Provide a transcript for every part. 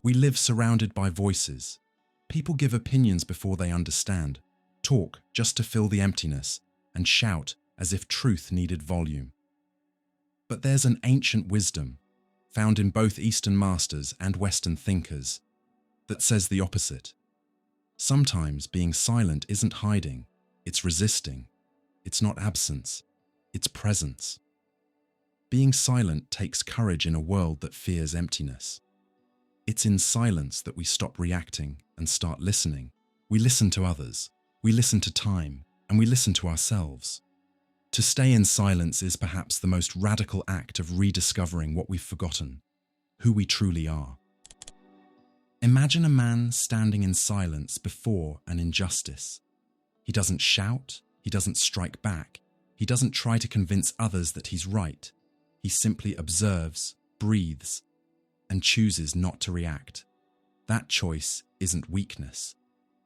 We live surrounded by voices. People give opinions before they understand, talk just to fill the emptiness, and shout as if truth needed volume. But there's an ancient wisdom, found in both Eastern masters and Western thinkers, that says the opposite. Sometimes being silent isn't hiding, it's resisting. It's not absence, it's presence. Being silent takes courage in a world that fears emptiness. It's in silence that we stop reacting and start listening. We listen to others, we listen to time, and we listen to ourselves. To stay in silence is perhaps the most radical act of rediscovering what we've forgotten, who we truly are. Imagine a man standing in silence before an injustice. He doesn't shout, he doesn't strike back, he doesn't try to convince others that he's right. He simply observes, breathes, and chooses not to react. That choice isn't weakness,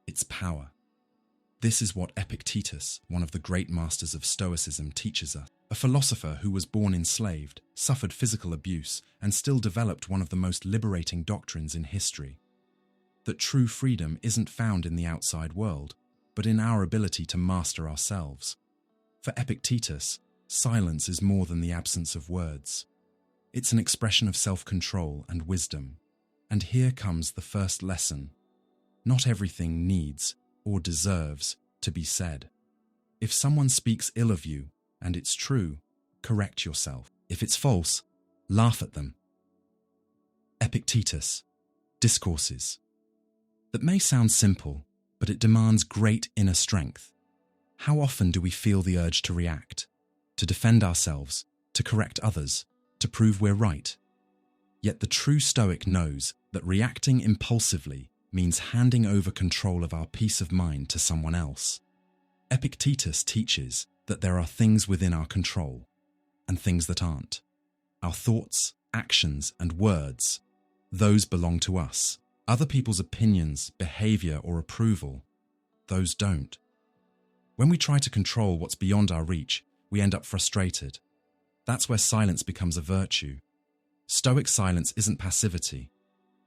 it's power. This is what Epictetus, one of the great masters of Stoicism, teaches us. A philosopher who was born enslaved, suffered physical abuse, and still developed one of the most liberating doctrines in history. That true freedom isn't found in the outside world, but in our ability to master ourselves. For Epictetus, silence is more than the absence of words. It's an expression of self-control and wisdom. And here comes the first lesson. Not everything needs or deserves to be said. If someone speaks ill of you, and it's true, correct yourself. If it's false, laugh at them. Epictetus, Discourses. That may sound simple, but it demands great inner strength. How often do we feel the urge to react, to defend ourselves, to correct others, to prove we're right? Yet the true Stoic knows that reacting impulsively means handing over control of our peace of mind to someone else. Epictetus teaches that there are things within our control and things that aren't. Our thoughts, actions, and words, those belong to us. Other people's opinions, behavior, or approval, those don't. When we try to control what's beyond our reach, we end up frustrated. That's where silence becomes a virtue. Stoic silence isn't passivity.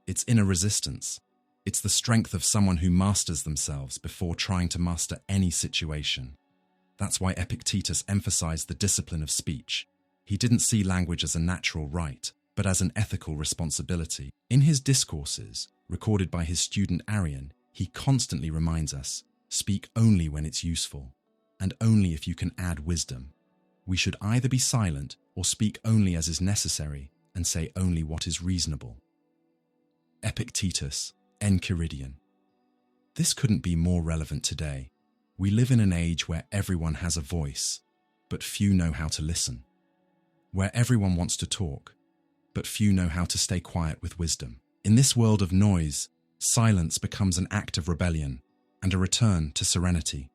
It's inner resistance. It's the strength of someone who masters themselves before trying to master any situation. That's why Epictetus emphasized the discipline of speech. He didn't see language as a natural right, but as an ethical responsibility. In his discourses, recorded by his student Arian, he constantly reminds us, speak only when it's useful, and only if you can add wisdom. We should either be silent or speak only as is necessary and say only what is reasonable. Epictetus, Enchiridion. This couldn't be more relevant today. We live in an age where everyone has a voice, but few know how to listen. Where everyone wants to talk, but few know how to stay quiet with wisdom. In this world of noise, silence becomes an act of rebellion and a return to serenity.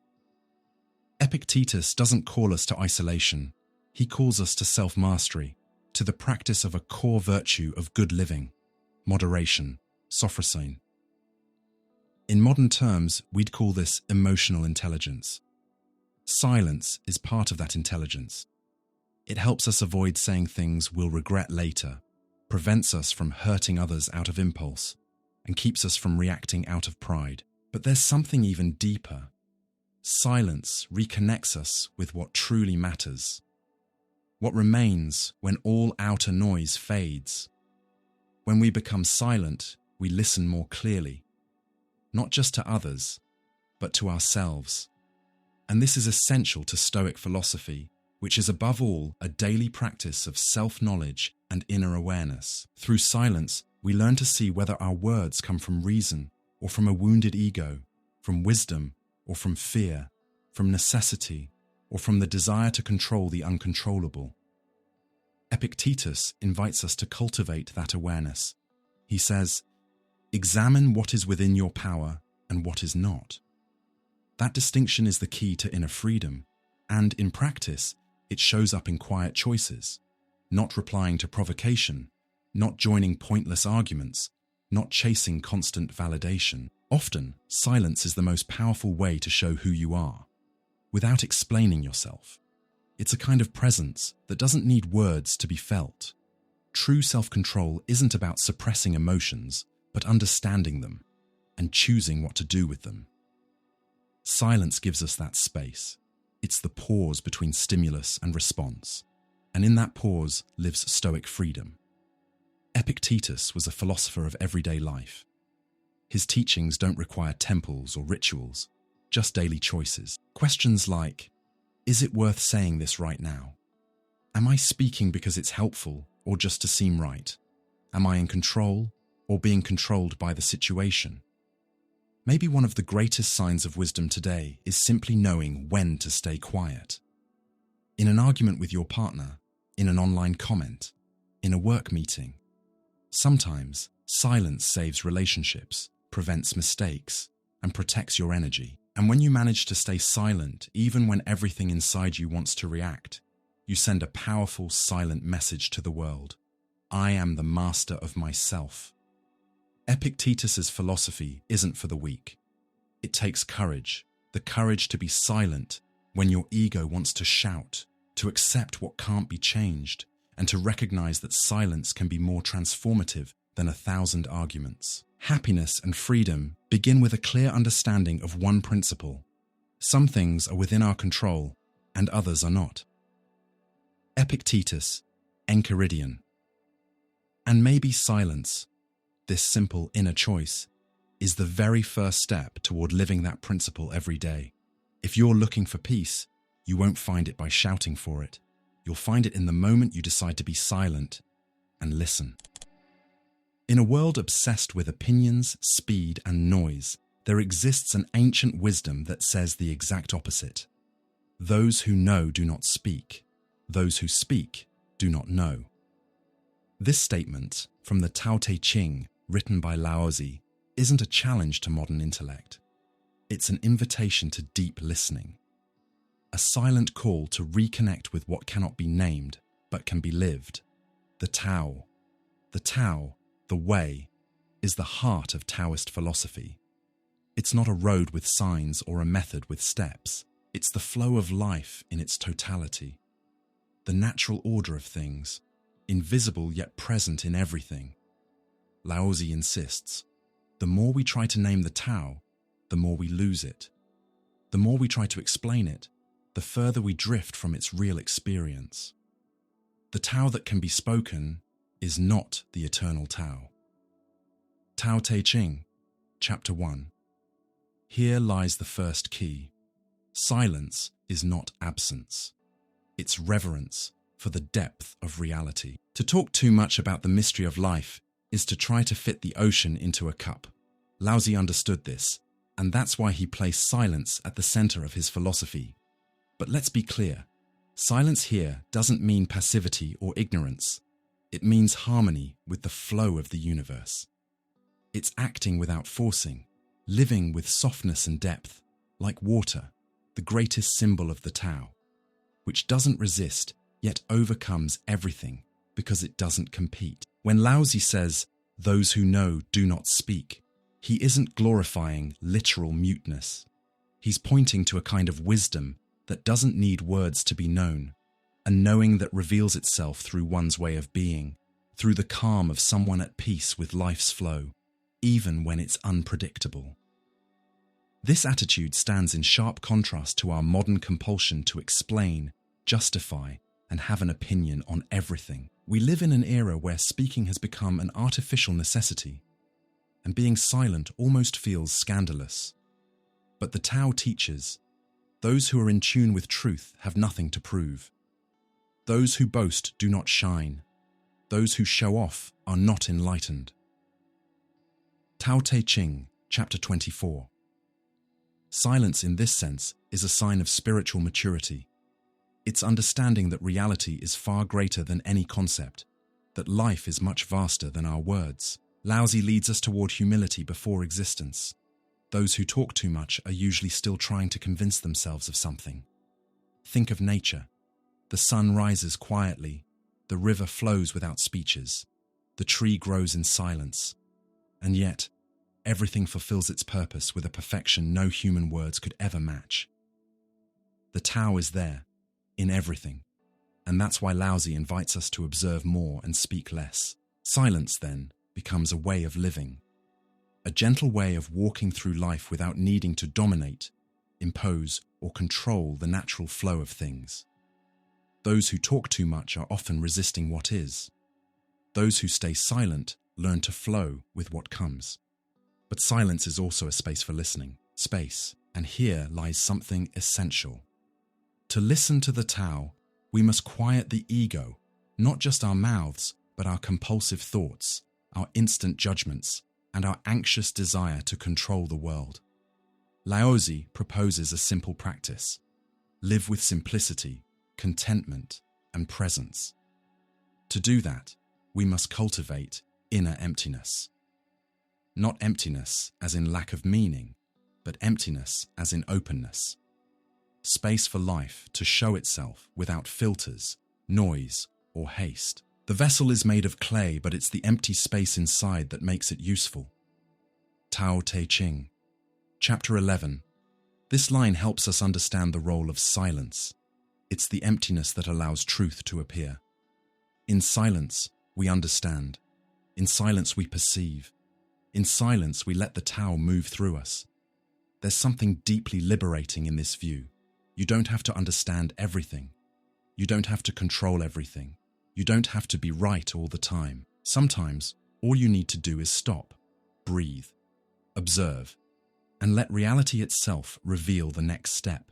Epictetus doesn't call us to isolation. He calls us to self-mastery, to the practice of a core virtue of good living, moderation, sophrosyne. In modern terms, we'd call this emotional intelligence. Silence is part of that intelligence. It helps us avoid saying things we'll regret later, prevents us from hurting others out of impulse, and keeps us from reacting out of pride. But there's something even deeper. Silence reconnects us with what truly matters. What remains when all outer noise fades. When we become silent, we listen more clearly, not just to others, but to ourselves. And this is essential to Stoic philosophy, which is above all a daily practice of self-knowledge and inner awareness. Through silence, we learn to see whether our words come from reason or from a wounded ego, from wisdom or from fear, from necessity or from the desire to control the uncontrollable. Epictetus invites us to cultivate that awareness. He says, "Examine what is within your power and what is not." That distinction is the key to inner freedom, and in practice, it shows up in quiet choices, not replying to provocation, not joining pointless arguments, not chasing constant validation. Often, silence is the most powerful way to show who you are, without explaining yourself. It's a kind of presence that doesn't need words to be felt. True self-control isn't about suppressing emotions, but understanding them and choosing what to do with them. Silence gives us that space. It's the pause between stimulus and response, and in that pause lives Stoic freedom. Epictetus was a philosopher of everyday life. His teachings don't require temples or rituals, just daily choices. Questions like, is it worth saying this right now? Am I speaking because it's helpful or just to seem right? Am I in control or being controlled by the situation? Maybe one of the greatest signs of wisdom today is simply knowing when to stay quiet. In an argument with your partner, in an online comment, in a work meeting. Sometimes silence saves relationships, prevents mistakes, and protects your energy. And when you manage to stay silent, even when everything inside you wants to react, you send a powerful silent message to the world. I am the master of myself. Epictetus's philosophy isn't for the weak. It takes courage, the courage to be silent when your ego wants to shout, to accept what can't be changed, and to recognize that silence can be more transformative than 1,000 arguments. Happiness and freedom begin with a clear understanding of one principle. Some things are within our control, and others are not. Epictetus, Enchiridion. And maybe silence, this simple inner choice, is the very first step toward living that principle every day. If you're looking for peace, you won't find it by shouting for it. You'll find it in the moment you decide to be silent and listen. In a world obsessed with opinions, speed, and noise, there exists an ancient wisdom that says the exact opposite. Those who know do not speak. Those who speak do not know. This statement, from the Tao Te Ching, written by Laozi, isn't a challenge to modern intellect. It's an invitation to deep listening. A silent call to reconnect with what cannot be named, but can be lived. The Tao. The Tao, the way, is the heart of Taoist philosophy. It's not a road with signs or a method with steps. It's the flow of life in its totality. The natural order of things, invisible yet present in everything. Laozi insists, the more we try to name the Tao, the more we lose it. The more we try to explain it, the further we drift from its real experience. The Tao that can be spoken is not the eternal Tao. Tao Te Ching, Chapter 1. Here lies the first key. Silence is not absence. It's reverence for the depth of reality. To talk too much about the mystery of life is to try to fit the ocean into a cup. Laozi understood this, and that's why he placed silence at the center of his philosophy. But let's be clear, silence here doesn't mean passivity or ignorance. It means harmony with the flow of the universe. It's acting without forcing, living with softness and depth, like water, the greatest symbol of the Tao, which doesn't resist, yet overcomes everything because it doesn't compete. When Laozi says, those who know do not speak, he isn't glorifying literal muteness. He's pointing to a kind of wisdom that doesn't need words to be known, a knowing that reveals itself through one's way of being, through the calm of someone at peace with life's flow, even when it's unpredictable. This attitude stands in sharp contrast to our modern compulsion to explain, justify, and have an opinion on everything. We live in an era where speaking has become an artificial necessity, and being silent almost feels scandalous. But the Tao teaches, those who are in tune with truth have nothing to prove. Those who boast do not shine. Those who show off are not enlightened. Tao Te Ching, Chapter 24. Silence in this sense is a sign of spiritual maturity. It's understanding that reality is far greater than any concept, that life is much vaster than our words. Laozi leads us toward humility before existence. Those who talk too much are usually still trying to convince themselves of something. Think of nature. The sun rises quietly, the river flows without speeches, the tree grows in silence, and yet everything fulfills its purpose with a perfection no human words could ever match. The Tao is there, in everything, and that's why Laozi invites us to observe more and speak less. Silence, then, becomes a way of living, a gentle way of walking through life without needing to dominate, impose, or control the natural flow of things. Those who talk too much are often resisting what is. Those who stay silent learn to flow with what comes. But silence is also a space for listening, space, and here lies something essential. To listen to the Tao, we must quiet the ego, not just our mouths, but our compulsive thoughts, our instant judgments, and our anxious desire to control the world. Laozi proposes a simple practice: live with simplicity, contentment, and presence. To do that, we must cultivate inner emptiness. Not emptiness as in lack of meaning, but emptiness as in openness. Space for life to show itself without filters, noise, or haste. The vessel is made of clay, but it's the empty space inside that makes it useful. Tao Te Ching, Chapter 11. This line helps us understand the role of silence. It's the emptiness that allows truth to appear. In silence, we understand. In silence, we perceive. In silence, we let the Tao move through us. There's something deeply liberating in this view. You don't have to understand everything. You don't have to control everything. You don't have to be right all the time. Sometimes, all you need to do is stop, breathe, observe, and let reality itself reveal the next step.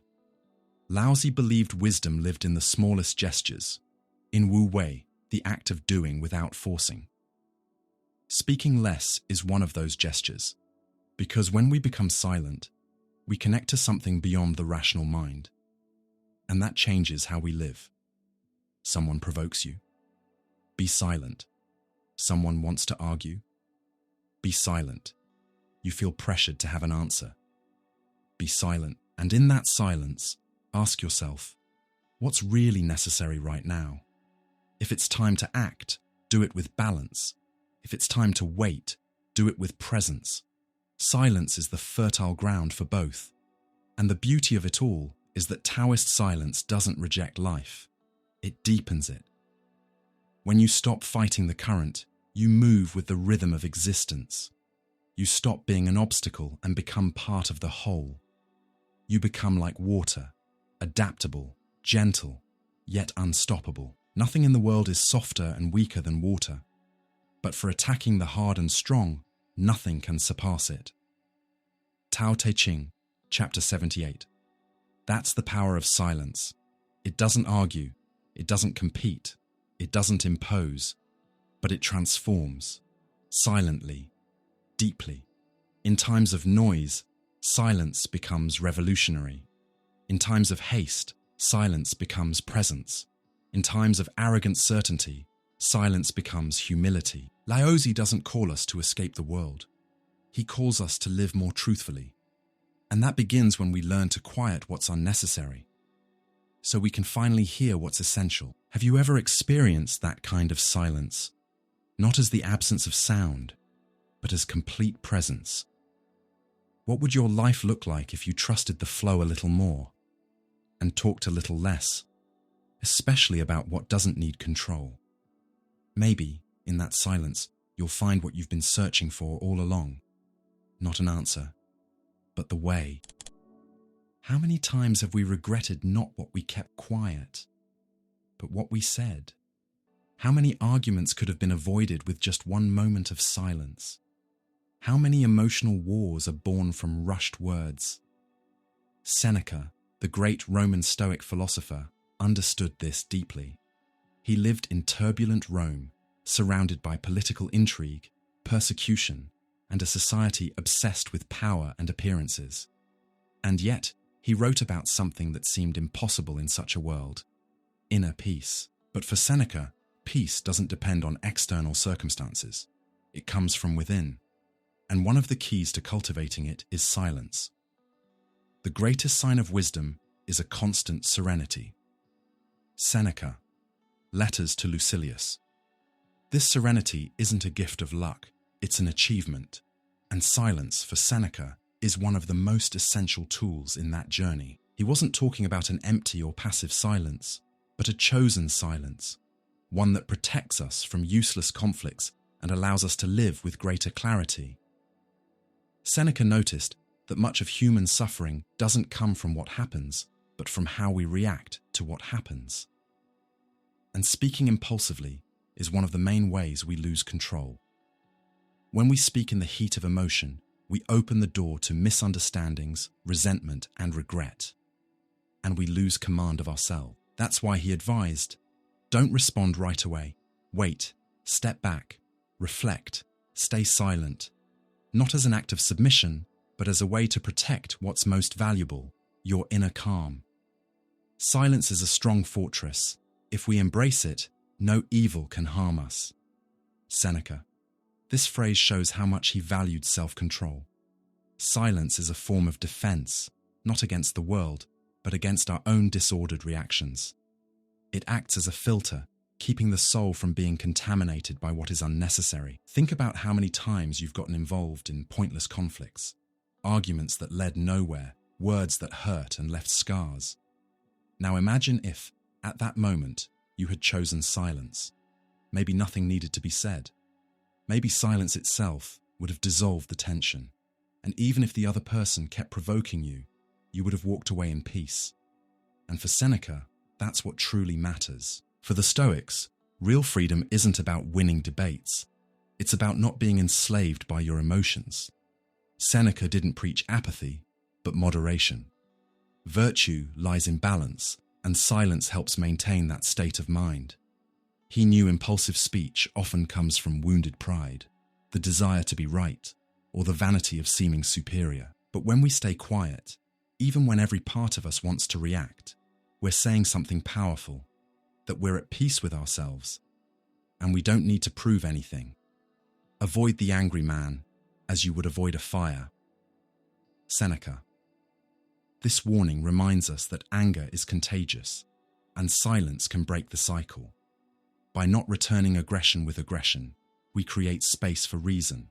Laozi believed wisdom lived in the smallest gestures, in Wu Wei, the act of doing without forcing. Speaking less is one of those gestures, because when we become silent, we connect to something beyond the rational mind, and that changes how we live. Someone provokes you. Be silent. Someone wants to argue. Be silent. You feel pressured to have an answer. Be silent, and in that silence, ask yourself, what's really necessary right now? If it's time to act, do it with balance. If it's time to wait, do it with presence. Silence is the fertile ground for both. And the beauty of it all is that Taoist silence doesn't reject life. It deepens it. When you stop fighting the current, you move with the rhythm of existence. You stop being an obstacle and become part of the whole. You become like water, adaptable, gentle, yet unstoppable. Nothing in the world is softer and weaker than water. But for attacking the hard and strong, nothing can surpass it. Tao Te Ching, Chapter 78. That's the power of silence. It doesn't argue, it doesn't compete, it doesn't impose, but it transforms, silently, deeply. In times of noise, silence becomes revolutionary. In times of haste, silence becomes presence. In times of arrogant certainty, silence becomes humility. Laozi doesn't call us to escape the world. He calls us to live more truthfully. And that begins when we learn to quiet what's unnecessary, so we can finally hear what's essential. Have you ever experienced that kind of silence? Not as the absence of sound, but as complete presence. What would your life look like if you trusted the flow a little more and talked a little less, especially about what doesn't need control? Maybe, in that silence, you'll find what you've been searching for all along. Not an answer, but the way. How many times have we regretted not what we kept quiet, but what we said? How many arguments could have been avoided with just one moment of silence? How many emotional wars are born from rushed words? Seneca, the great Roman Stoic philosopher, understood this deeply. He lived in turbulent Rome, surrounded by political intrigue, persecution, and a society obsessed with power and appearances. And yet, he wrote about something that seemed impossible in such a world: inner peace. But for Seneca, peace doesn't depend on external circumstances. It comes from within. And one of the keys to cultivating it is silence. The greatest sign of wisdom is a constant serenity. Seneca, Letters to Lucilius. This serenity isn't a gift of luck, it's an achievement. And silence, for Seneca, is one of the most essential tools in that journey. He wasn't talking about an empty or passive silence, but a chosen silence, one that protects us from useless conflicts and allows us to live with greater clarity. Seneca noticed that much of human suffering doesn't come from what happens, but from how we react to what happens. And speaking impulsively is one of the main ways we lose control. When we speak in the heat of emotion, we open the door to misunderstandings, resentment, and regret. And we lose command of ourselves. That's why he advised, don't respond right away. Wait, step back, reflect, stay silent. Not as an act of submission, but as a way to protect what's most valuable, your inner calm. Silence is a strong fortress. If we embrace it, no evil can harm us. Seneca. This phrase shows how much he valued self-control. Silence is a form of defense, not against the world, but against our own disordered reactions. It acts as a filter, keeping the soul from being contaminated by what is unnecessary. Think about how many times you've gotten involved in pointless conflicts, arguments that led nowhere, words that hurt and left scars. Now imagine if, at that moment, you had chosen silence. Maybe nothing needed to be said. Maybe silence itself would have dissolved the tension. And even if the other person kept provoking you, you would have walked away in peace. And for Seneca, that's what truly matters. For the Stoics, real freedom isn't about winning debates. It's about not being enslaved by your emotions. Seneca didn't preach apathy, but moderation. Virtue lies in balance, and silence helps maintain that state of mind. He knew impulsive speech often comes from wounded pride, the desire to be right, or the vanity of seeming superior. But when we stay quiet, even when every part of us wants to react, we're saying something powerful, that we're at peace with ourselves, and we don't need to prove anything. Avoid the angry man, as you would avoid a fire. Seneca. This warning reminds us that anger is contagious, and silence can break the cycle. By not returning aggression with aggression, we create space for reason.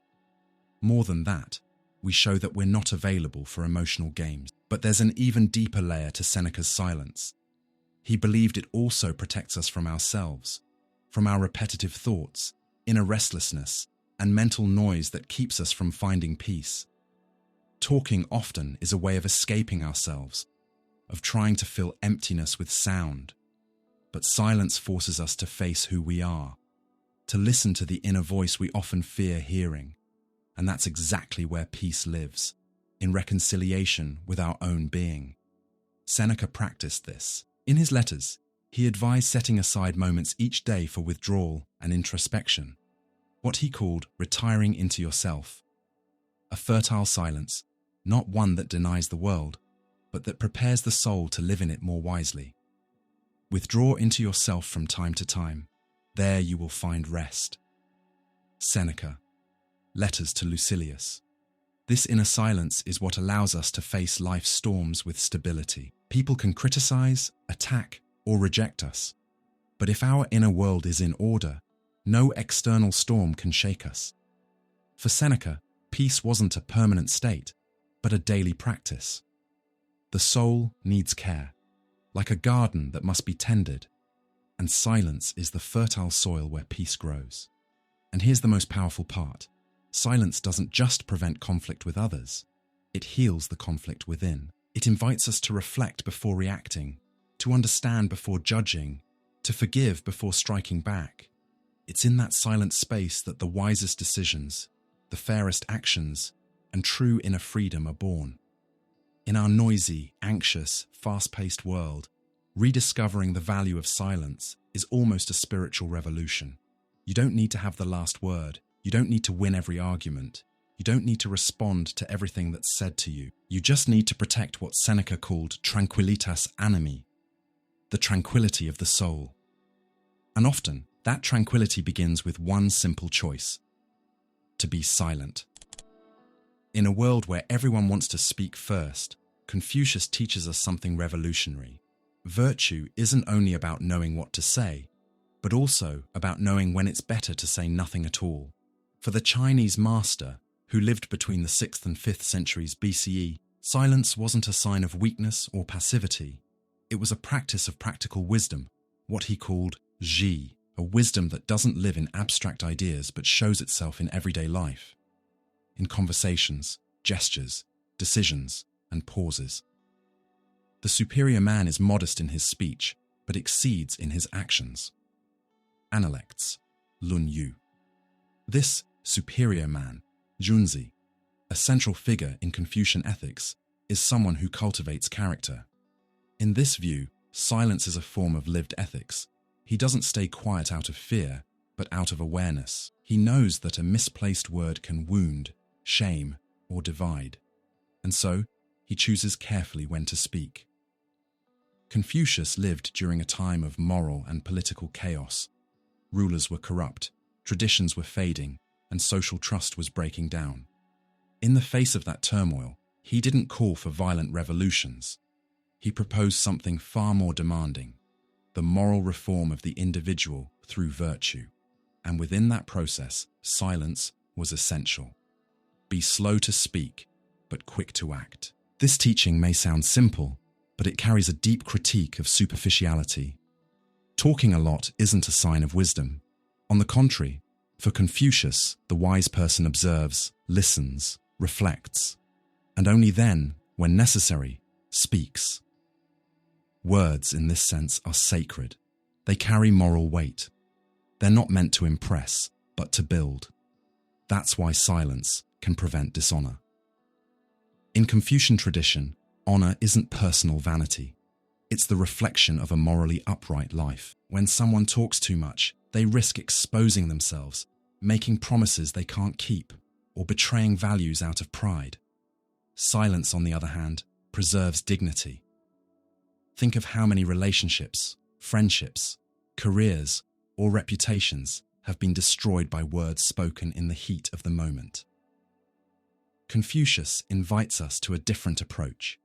More than that, we show that we're not available for emotional games. But there's an even deeper layer to Seneca's silence. He believed it also protects us from ourselves, from our repetitive thoughts, inner restlessness, and mental noise that keeps us from finding peace. Talking often is a way of escaping ourselves, of trying to fill emptiness with sound. But silence forces us to face who we are, to listen to the inner voice we often fear hearing. And that's exactly where peace lives, in reconciliation with our own being. Seneca practiced this. In his letters, he advised setting aside moments each day for withdrawal and introspection, what he called retiring into yourself. A fertile silence, not one that denies the world, but that prepares the soul to live in it more wisely. Withdraw into yourself from time to time. There you will find rest. Seneca. Letters to Lucilius. This inner silence is what allows us to face life's storms with stability. People can criticize, attack, or reject us. But if our inner world is in order, no external storm can shake us. For Seneca, peace wasn't a permanent state, but a daily practice. The soul needs care, like a garden that must be tended, and silence is the fertile soil where peace grows. And here's the most powerful part. Silence doesn't just prevent conflict with others, it heals the conflict within. It invites us to reflect before reacting, to understand before judging, to forgive before striking back. It's in that silent space that the wisest decisions, the fairest actions, and true inner freedom are born. In our noisy, anxious, fast-paced world, rediscovering the value of silence is almost a spiritual revolution. You don't need to have the last word. You don't need to win every argument. You don't need to respond to everything that's said to you. You just need to protect what Seneca called tranquillitas animi, the tranquility of the soul. And often, that tranquility begins with one simple choice: to be silent. In a world where everyone wants to speak first, Confucius teaches us something revolutionary. Virtue isn't only about knowing what to say, but also about knowing when it's better to say nothing at all. For the Chinese master, who lived between the 6th and 5th centuries BCE, silence wasn't a sign of weakness or passivity. It was a practice of practical wisdom, what he called zhi, a wisdom that doesn't live in abstract ideas but shows itself in everyday life. In conversations, gestures, decisions, and pauses. The superior man is modest in his speech, but exceeds in his actions. Analects, Lun Yu. This superior man, Zhuangzi, a central figure in Confucian ethics, is someone who cultivates character. In this view, silence is a form of lived ethics. He doesn't stay quiet out of fear, but out of awareness. He knows that a misplaced word can wound, shame, or divide, and so he chooses carefully when to speak. Confucius lived during a time of moral and political chaos. Rulers were corrupt, traditions were fading, and social trust was breaking down. In the face of that turmoil, he didn't call for violent revolutions. He proposed something far more demanding, the moral reform of the individual through virtue. And within that process, silence was essential. Be slow to speak, but quick to act. This teaching may sound simple, but it carries a deep critique of superficiality. Talking a lot isn't a sign of wisdom. On the contrary, for Confucius, the wise person observes, listens, reflects, and only then, when necessary, speaks. Words, in this sense, are sacred. They carry moral weight. They're not meant to impress, but to build. That's why silence can prevent dishonor. In Confucian tradition, honor isn't personal vanity. It's the reflection of a morally upright life. When someone talks too much, they risk exposing themselves, making promises they can't keep, or betraying values out of pride. Silence, on the other hand, preserves dignity. Think of how many relationships, friendships, careers, or reputations have been destroyed by words spoken in the heat of the moment. Confucius invites us to a different approach.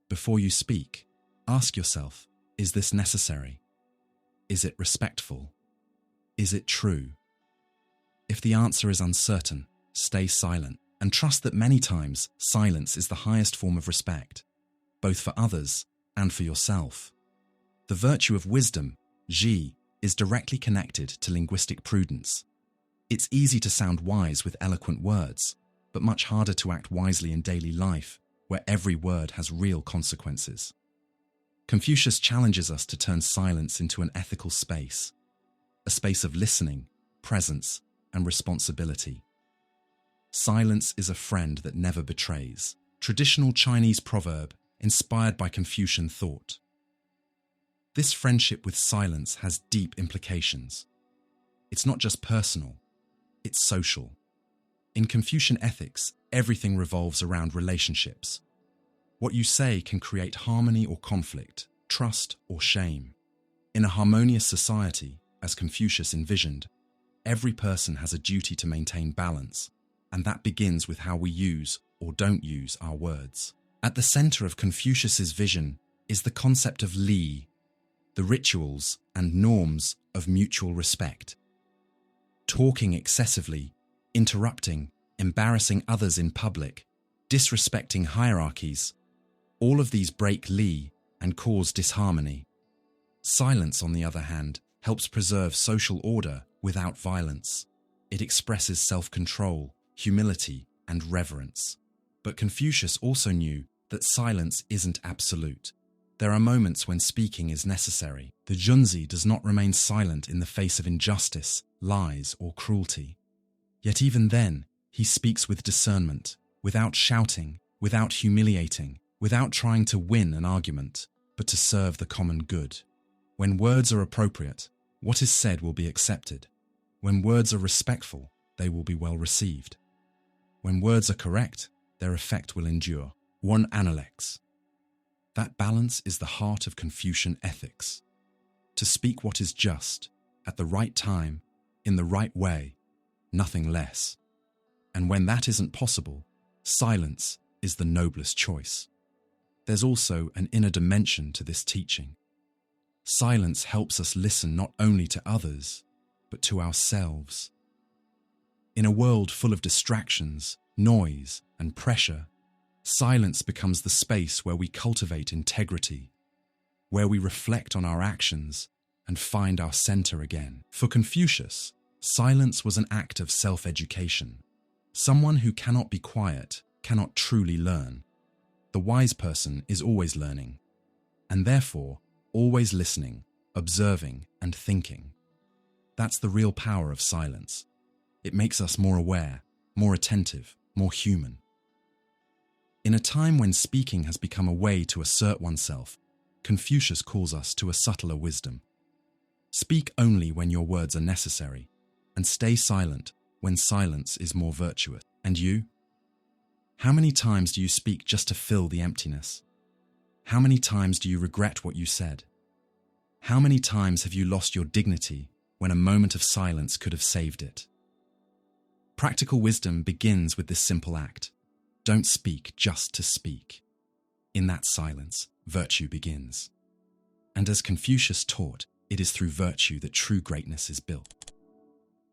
Before you speak, ask yourself, is this necessary? Is it respectful? Is it true? If the answer is uncertain, stay silent and trust that many times silence is the highest form of respect, both for others and for yourself. The virtue of wisdom, ji, is directly connected to linguistic prudence. It's easy to sound wise with eloquent words, but much harder to act wisely in daily life, where every word has real consequences. Confucius challenges us to turn silence into an ethical space, a space of listening, presence, and responsibility. Silence is a friend that never betrays. Traditional Chinese proverb inspired by Confucian thought. This friendship with silence has deep implications. It's not just personal, it's social. In Confucian ethics, everything revolves around relationships. What you say can create harmony or conflict, trust or shame. In a harmonious society, as Confucius envisioned, every person has a duty to maintain balance, and that begins with how we use or don't use our words. At the center of Confucius's vision is the concept of li, the rituals and norms of mutual respect. Talking excessively, interrupting, embarrassing others in public, disrespecting hierarchies, all of these break li and cause disharmony. Silence, on the other hand, helps preserve social order without violence. It expresses self-control, humility, and reverence. But Confucius also knew that silence isn't absolute. There are moments when speaking is necessary. The Zhuangzi does not remain silent in the face of injustice, lies, or cruelty. Yet even then, he speaks with discernment, without shouting, without humiliating, without trying to win an argument, but to serve the common good. When words are appropriate, what is said will be accepted. When words are respectful, they will be well received. When words are correct, their effect will endure. One analects. That balance is the heart of Confucian ethics. To speak what is just, at the right time, in the right way, nothing less. And when that isn't possible, silence is the noblest choice. There's also an inner dimension to this teaching. Silence helps us listen not only to others, but to ourselves. In a world full of distractions, noise, and pressure, silence becomes the space where we cultivate integrity, where we reflect on our actions and find our center again. For Confucius, silence was an act of self-education. Someone who cannot be quiet cannot truly learn. The wise person is always learning, and therefore always listening, observing, and thinking. That's the real power of silence. It makes us more aware, more attentive, more human. In a time when speaking has become a way to assert oneself, Confucius calls us to a subtler wisdom. Speak only when your words are necessary, and stay silent when silence is more virtuous. And you? How many times do you speak just to fill the emptiness? How many times do you regret what you said? How many times have you lost your dignity when a moment of silence could have saved it? Practical wisdom begins with this simple act. Don't speak just to speak. In that silence, virtue begins. And as Confucius taught, it is through virtue that true greatness is built.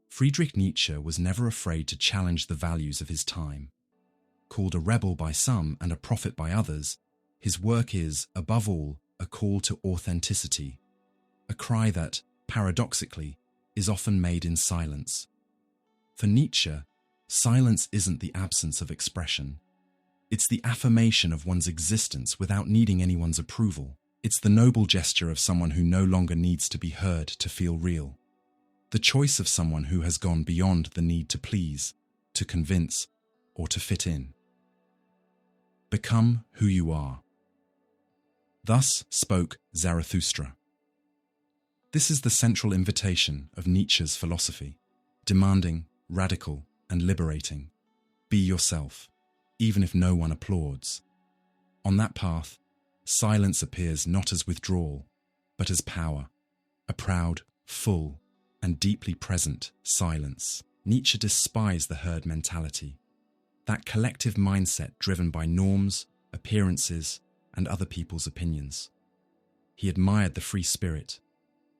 Friedrich Nietzsche was never afraid to challenge the values of his time. Called a rebel by some and a prophet by others, his work is, above all, a call to authenticity, a cry that, paradoxically, is often made in silence. For Nietzsche, silence isn't the absence of expression. It's the affirmation of one's existence without needing anyone's approval. It's the noble gesture of someone who no longer needs to be heard to feel real. The choice of someone who has gone beyond the need to please, to convince, or to fit in. Become who you are. Thus spoke Zarathustra. This is the central invitation of Nietzsche's philosophy, demanding, radical, and liberating. Be yourself, even if no one applauds. On that path, silence appears not as withdrawal, but as power, a proud, full, and deeply present silence. Nietzsche despised the herd mentality, that collective mindset driven by norms, appearances, and other people's opinions. He admired the free spirit,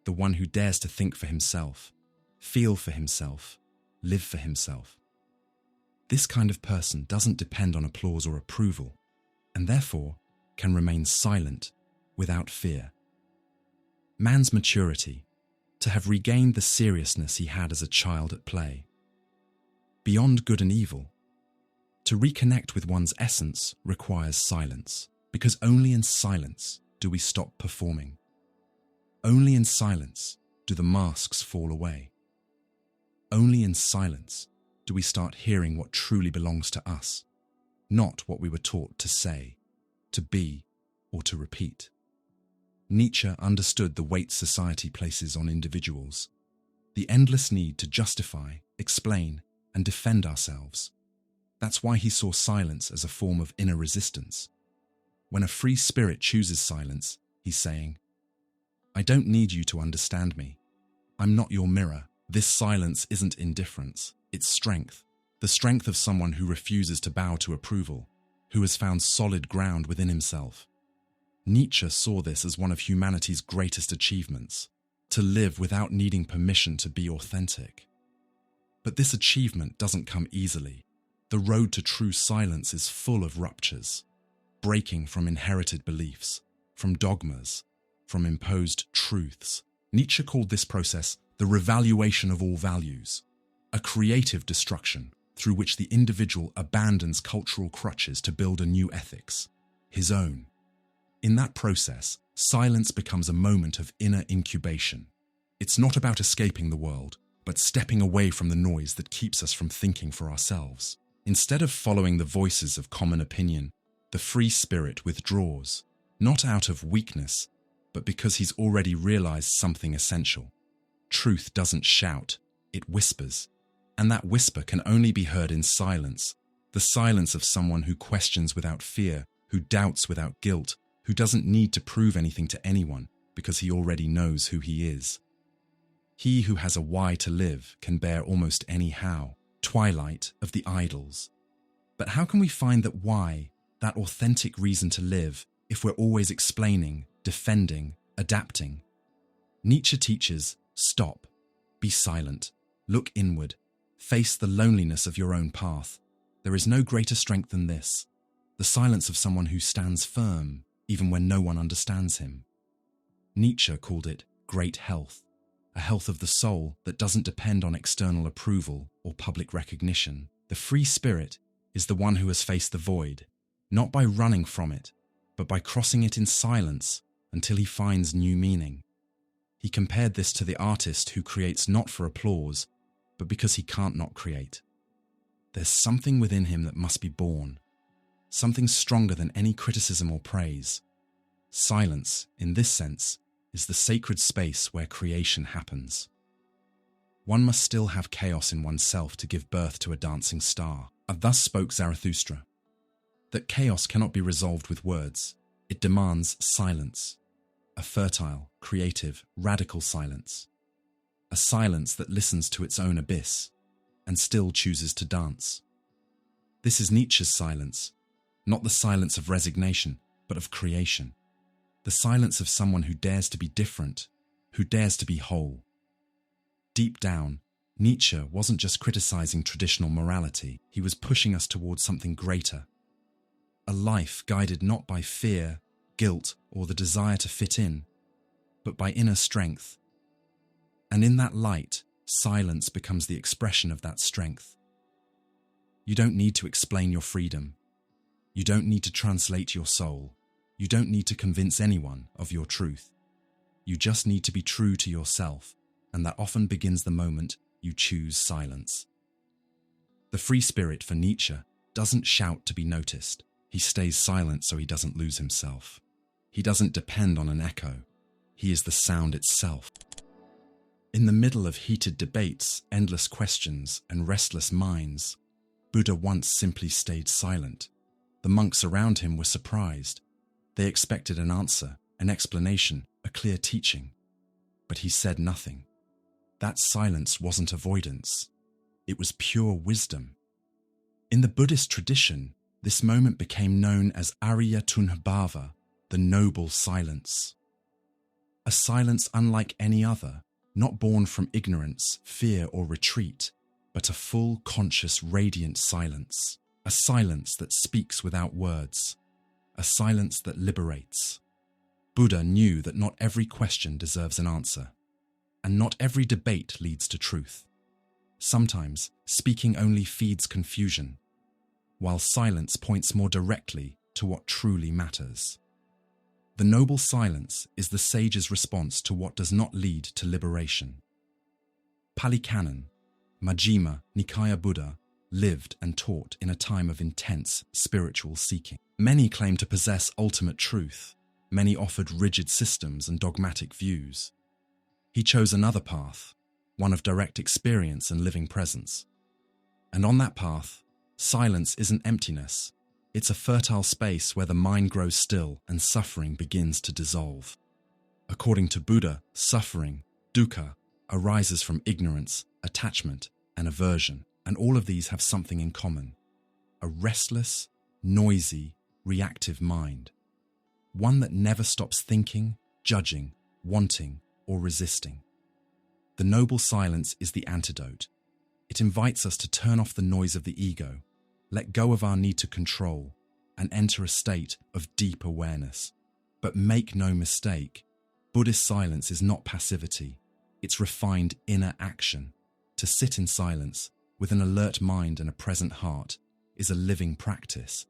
the one who dares to think for himself, feel for himself, live for himself. This kind of person doesn't depend on applause or approval, and therefore can remain silent without fear. Man's maturity, to have regained the seriousness he had as a child at play. Beyond good and evil, to reconnect with one's essence requires silence, because only in silence do we stop performing. Only in silence do the masks fall away. Only in silence do we start hearing what truly belongs to us, not what we were taught to say, to be, or to repeat. Nietzsche understood the weight society places on individuals, the endless need to justify, explain, and defend ourselves. That's why he saw silence as a form of inner resistance. When a free spirit chooses silence, he's saying, I don't need you to understand me. I'm not your mirror. This silence isn't indifference, it's strength. The strength of someone who refuses to bow to approval, who has found solid ground within himself. Nietzsche saw this as one of humanity's greatest achievements, to live without needing permission to be authentic. But this achievement doesn't come easily. The road to true silence is full of ruptures, breaking from inherited beliefs, from dogmas, from imposed truths. Nietzsche called this process the revaluation of all values, a creative destruction through which the individual abandons cultural crutches to build a new ethics, his own. In that process, silence becomes a moment of inner incubation. It's not about escaping the world, but stepping away from the noise that keeps us from thinking for ourselves. Instead of following the voices of common opinion, the free spirit withdraws, not out of weakness, but because he's already realized something essential. Truth doesn't shout, it whispers. And that whisper can only be heard in silence, the silence of someone who questions without fear, who doubts without guilt, who doesn't need to prove anything to anyone because he already knows who he is. He who has a why to live can bear almost any how. Twilight of the idols. But how can we find that why, that authentic reason to live, if we're always explaining, defending, adapting? Nietzsche teaches, stop, be silent, look inward, face the loneliness of your own path. There is no greater strength than this, the silence of someone who stands firm, even when no one understands him. Nietzsche called it great health, a health of the soul that doesn't depend on external approval or public recognition. The free spirit is the one who has faced the void, not by running from it, but by crossing it in silence until he finds new meaning. He compared this to the artist who creates not for applause, but because he can't not create. There's something within him that must be born, something stronger than any criticism or praise. Silence, in this sense, is the sacred space where creation happens. One must still have chaos in oneself to give birth to a dancing star. Thus spoke Zarathustra. That chaos cannot be resolved with words. It demands silence. A fertile, creative, radical silence. A silence that listens to its own abyss and still chooses to dance. This is Nietzsche's silence, not the silence of resignation, but of creation. The silence of someone who dares to be different, who dares to be whole. Deep down, Nietzsche wasn't just criticizing traditional morality, he was pushing us towards something greater. A life guided not by fear, guilt, or the desire to fit in, but by inner strength. And in that light, silence becomes the expression of that strength. You don't need to explain your freedom. You don't need to translate your soul. You don't need to convince anyone of your truth. You just need to be true to yourself, and that often begins the moment you choose silence. The free spirit for Nietzsche doesn't shout to be noticed. He stays silent so he doesn't lose himself. He doesn't depend on an echo. He is the sound itself. In the middle of heated debates, endless questions, and restless minds, Buddha once simply stayed silent. The monks around him were surprised. They expected an answer, an explanation, a clear teaching. But he said nothing. That silence wasn't avoidance. It was pure wisdom. In the Buddhist tradition, this moment became known as Arya Tunhabhava, the noble silence. A silence unlike any other, not born from ignorance, fear, or retreat, but a full, conscious, radiant silence. A silence that speaks without words. A silence that liberates. Buddha knew that not every question deserves an answer, and not every debate leads to truth. Sometimes, speaking only feeds confusion, while silence points more directly to what truly matters. The noble silence is the sage's response to what does not lead to liberation. Pali Canon, Majjhima Nikaya Buddha, lived and taught in a time of intense spiritual seeking. Many claimed to possess ultimate truth. Many offered rigid systems and dogmatic views. He chose another path, one of direct experience and living presence. And on that path, silence isn't emptiness. It's a fertile space where the mind grows still and suffering begins to dissolve. According to Buddha, suffering, dukkha, arises from ignorance, attachment, and aversion, and all of these have something in common: a restless, noisy, reactive mind. One that never stops thinking, judging, wanting, or resisting. The noble silence is the antidote. It invites us to turn off the noise of the ego, let go of our need to control, and enter a state of deep awareness. But make no mistake, Buddhist silence is not passivity. It's refined inner action. To sit in silence, with an alert mind and a present heart, is a living practice.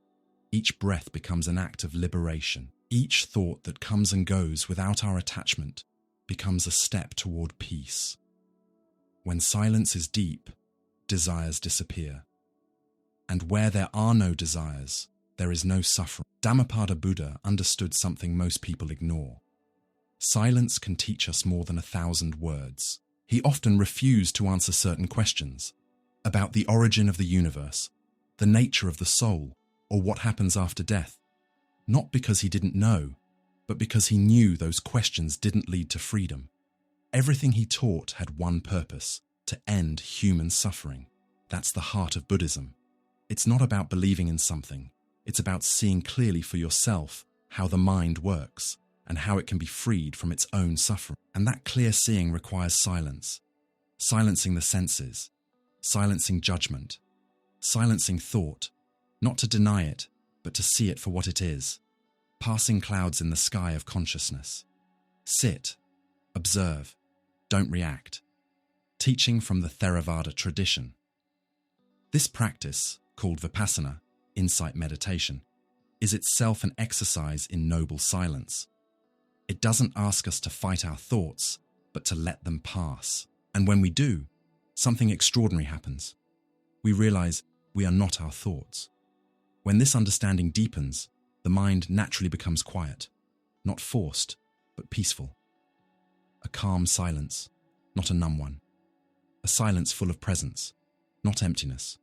Each breath becomes an act of liberation. Each thought that comes and goes without our attachment becomes a step toward peace. When silence is deep, desires disappear. And where there are no desires, there is no suffering. Dhammapada Buddha understood something most people ignore. Silence can teach us more than 1,000 words. He often refused to answer certain questions about the origin of the universe, the nature of the soul, or what happens after death. Not because he didn't know, but because he knew those questions didn't lead to freedom. Everything he taught had one purpose: to end human suffering. That's the heart of Buddhism. It's not about believing in something. It's about seeing clearly for yourself how the mind works and how it can be freed from its own suffering. And that clear seeing requires silence. Silencing the senses, silencing judgment, silencing thought, not to deny it, but to see it for what it is, passing clouds in the sky of consciousness. Sit, observe, don't react. Teaching from the Theravada tradition. This practice, called Vipassana, insight meditation, is itself an exercise in noble silence. It doesn't ask us to fight our thoughts, but to let them pass. And when we do, something extraordinary happens. We realize we are not our thoughts. When this understanding deepens, the mind naturally becomes quiet, not forced, but peaceful. A calm silence, not a numb one. A silence full of presence, not emptiness.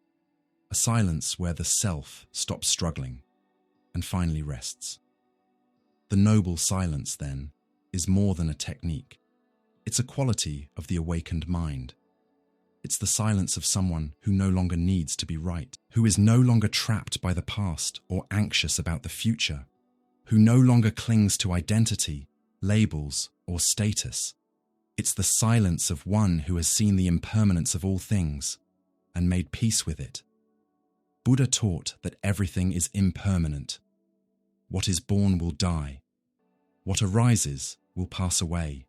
A silence where the self stops struggling and finally rests. The noble silence, then, is more than a technique. It's a quality of the awakened mind. It's the silence of someone who no longer needs to be right, who is no longer trapped by the past or anxious about the future, who no longer clings to identity, labels, or status. It's the silence of one who has seen the impermanence of all things and made peace with it. Buddha taught that everything is impermanent. What is born will die. What arises will pass away.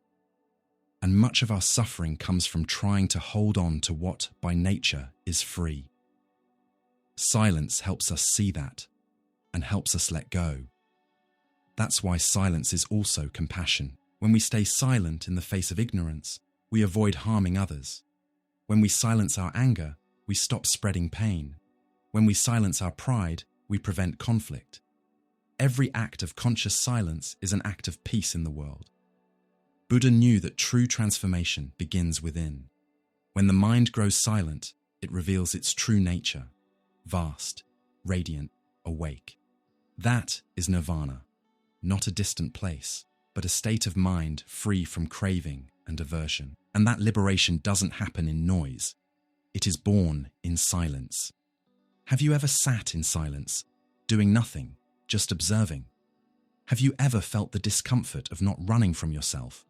And much of our suffering comes from trying to hold on to what, by nature, is free. Silence helps us see that and helps us let go. That's why silence is also compassion. When we stay silent in the face of ignorance, we avoid harming others. When we silence our anger, we stop spreading pain. When we silence our pride, we prevent conflict. Every act of conscious silence is an act of peace in the world. Buddha knew that true transformation begins within. When the mind grows silent, it reveals its true nature, vast, radiant, awake. That is nirvana, not a distant place, but a state of mind free from craving and aversion. And that liberation doesn't happen in noise. It is born in silence. Have you ever sat in silence, doing nothing, just observing? Have you ever felt the discomfort of not running from yourself?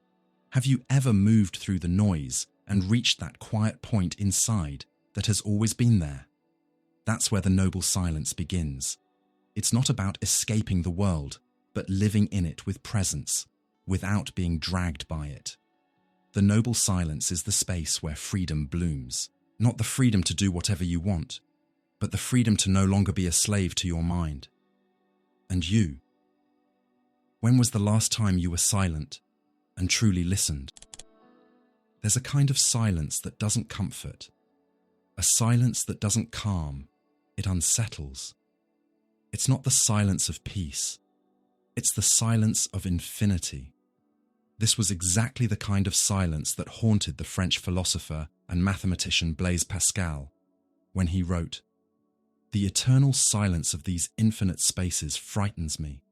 Have you ever moved through the noise and reached that quiet point inside that has always been there? That's where the noble silence begins. It's not about escaping the world, but living in it with presence, without being dragged by it. The noble silence is the space where freedom blooms. Not the freedom to do whatever you want, but the freedom to no longer be a slave to your mind. And you? When was the last time you were silent and truly listened? There's a kind of silence that doesn't comfort, a silence that doesn't calm, it unsettles. It's not the silence of peace, it's the silence of infinity. This was exactly the kind of silence that haunted the French philosopher and mathematician Blaise Pascal when he wrote, "The eternal silence of these infinite spaces frightens me."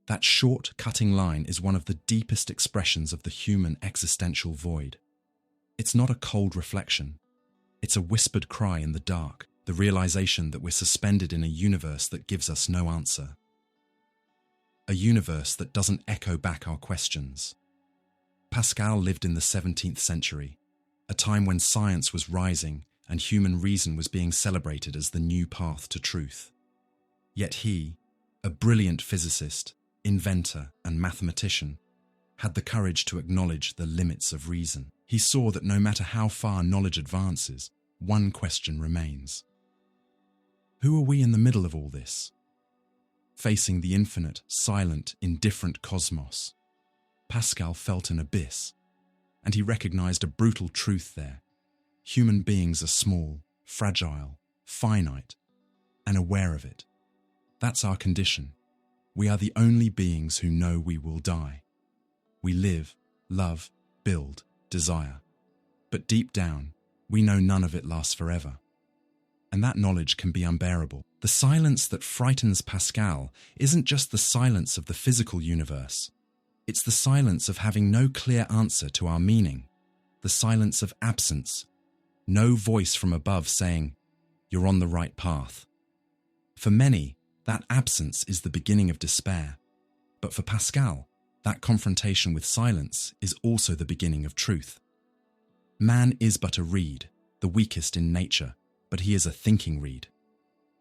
That short, cutting line is one of the deepest expressions of the human existential void. It's not a cold reflection. It's a whispered cry in the dark, the realization that we're suspended in a universe that gives us no answer. A universe that doesn't echo back our questions. Pascal lived in the 17th century, a time when science was rising and human reason was being celebrated as the new path to truth. Yet he, a brilliant physicist, inventor, and mathematician, had the courage to acknowledge the limits of reason. He saw that no matter how far knowledge advances, one question remains. Who are we in the middle of all this? Facing the infinite, silent, indifferent cosmos, Pascal felt an abyss, and he recognized a brutal truth there. Human beings are small, fragile, finite, and aware of it. That's our condition. We are the only beings who know we will die. We live, love, build, desire. But deep down, we know none of it lasts forever. And that knowledge can be unbearable. The silence that frightens Pascal isn't just the silence of the physical universe. It's the silence of having no clear answer to our meaning. The silence of absence. No voice from above saying, "You're on the right path." For many, that absence is the beginning of despair. But for Pascal, that confrontation with silence is also the beginning of truth. Man is but a reed, the weakest in nature, but he is a thinking reed.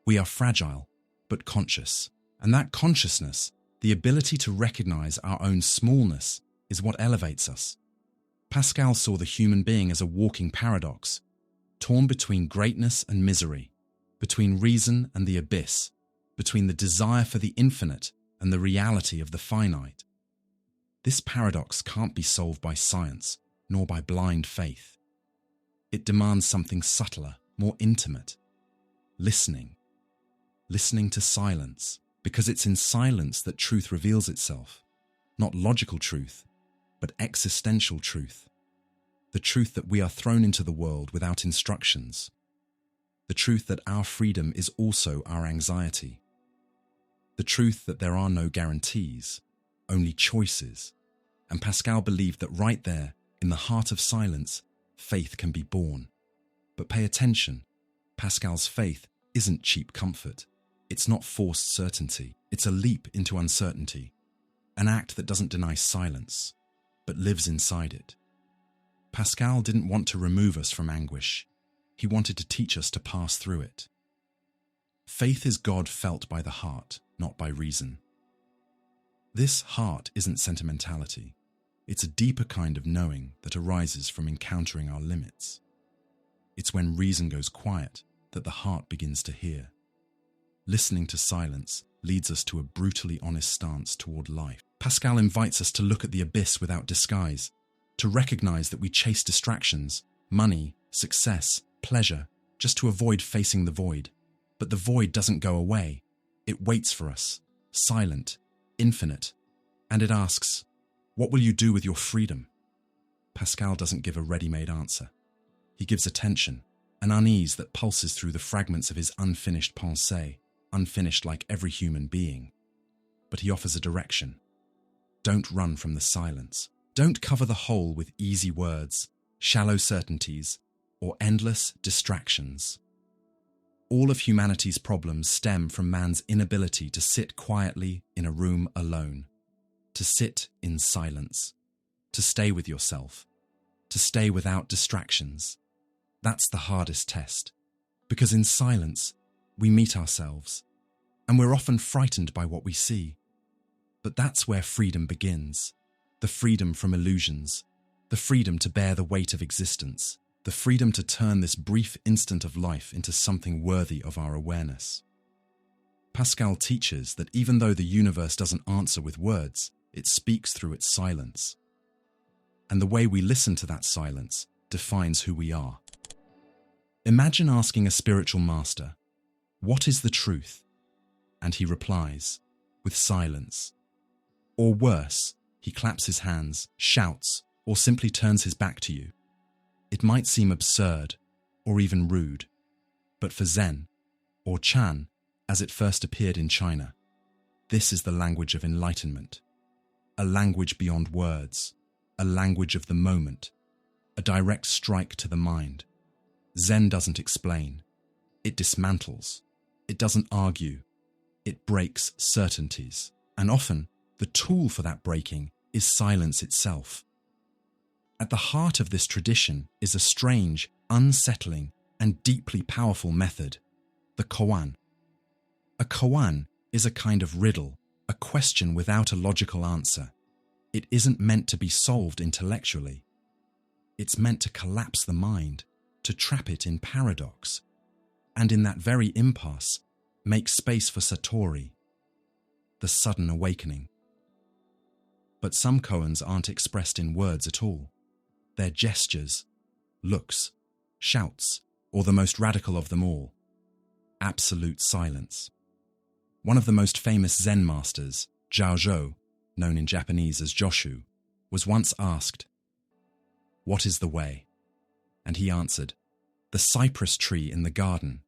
We are fragile, but conscious. And that consciousness, the ability to recognize our own smallness, is what elevates us. Pascal saw the human being as a walking paradox, torn between greatness and misery, between reason and the abyss, between the desire for the infinite and the reality of the finite. This paradox can't be solved by science, nor by blind faith. It demands something subtler, more intimate. Listening. Listening to silence, because it's in silence that truth reveals itself. Not logical truth, but existential truth. The truth that we are thrown into the world without instructions. The truth that our freedom is also our anxiety. The truth that there are no guarantees, only choices. And Pascal believed that right there, in the heart of silence, faith can be born. But pay attention, Pascal's faith isn't cheap comfort. It's not forced certainty. It's a leap into uncertainty. An act that doesn't deny silence, but lives inside it. Pascal didn't want to remove us from anguish. He wanted to teach us to pass through it. Faith is God felt by the heart, not by reason. This heart isn't sentimentality. It's a deeper kind of knowing that arises from encountering our limits. It's when reason goes quiet that the heart begins to hear. Listening to silence leads us to a brutally honest stance toward life. Pascal invites us to look at the abyss without disguise, to recognize that we chase distractions, money, success, pleasure, just to avoid facing the void. But the void doesn't go away. It waits for us, silent, infinite, and it asks, what will you do with your freedom? Pascal doesn't give a ready-made answer. He gives attention, an unease that pulses through the fragments of his unfinished pensée, unfinished like every human being. But he offers a direction. Don't run from the silence. Don't cover the whole with easy words, shallow certainties, or endless distractions. All of humanity's problems stem from man's inability to sit quietly in a room alone, to sit in silence, to stay with yourself, to stay without distractions. That's the hardest test, because in silence, we meet ourselves, and we're often frightened by what we see. But that's where freedom begins, the freedom from illusions, the freedom to bear the weight of existence, the freedom to turn this brief instant of life into something worthy of our awareness. Pascal teaches that even though the universe doesn't answer with words, it speaks through its silence. And the way we listen to that silence defines who we are. Imagine asking a spiritual master, "What is the truth?" And he replies, with silence. Or worse, he claps his hands, shouts, or simply turns his back to you. It might seem absurd, or even rude, but for Zen, or Chan, as it first appeared in China, this is the language of enlightenment, a language beyond words, a language of the moment, a direct strike to the mind. Zen doesn't explain, it dismantles, it doesn't argue, it breaks certainties, and often the tool for that breaking is silence itself. At the heart of this tradition is a strange, unsettling, and deeply powerful method, the koan. A koan is a kind of riddle, a question without a logical answer. It isn't meant to be solved intellectually. It's meant to collapse the mind, to trap it in paradox, and in that very impasse, make space for satori, the sudden awakening. But some koans aren't expressed in words at all. They're gestures, looks, shouts, or the most radical of them all, absolute silence. One of the most famous Zen masters, Zhao, known in Japanese as Joshu, was once asked, "What is the way?" And he answered, "The cypress tree in the garden."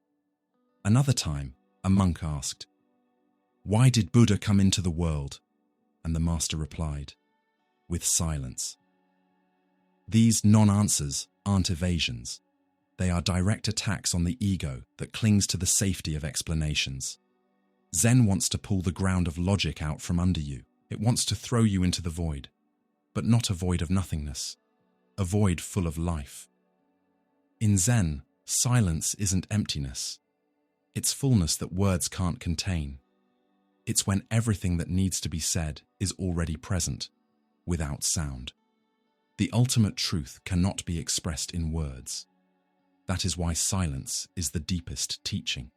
Another time, a monk asked, "Why did Buddha come into the world?" And the master replied, "With silence." These non-answers aren't evasions. They are direct attacks on the ego that clings to the safety of explanations. Zen wants to pull the ground of logic out from under you. It wants to throw you into the void, but not a void of nothingness, a void full of life. In Zen, silence isn't emptiness. It's fullness that words can't contain. It's when everything that needs to be said is already present, without sound. The ultimate truth cannot be expressed in words. That is why silence is the deepest teaching.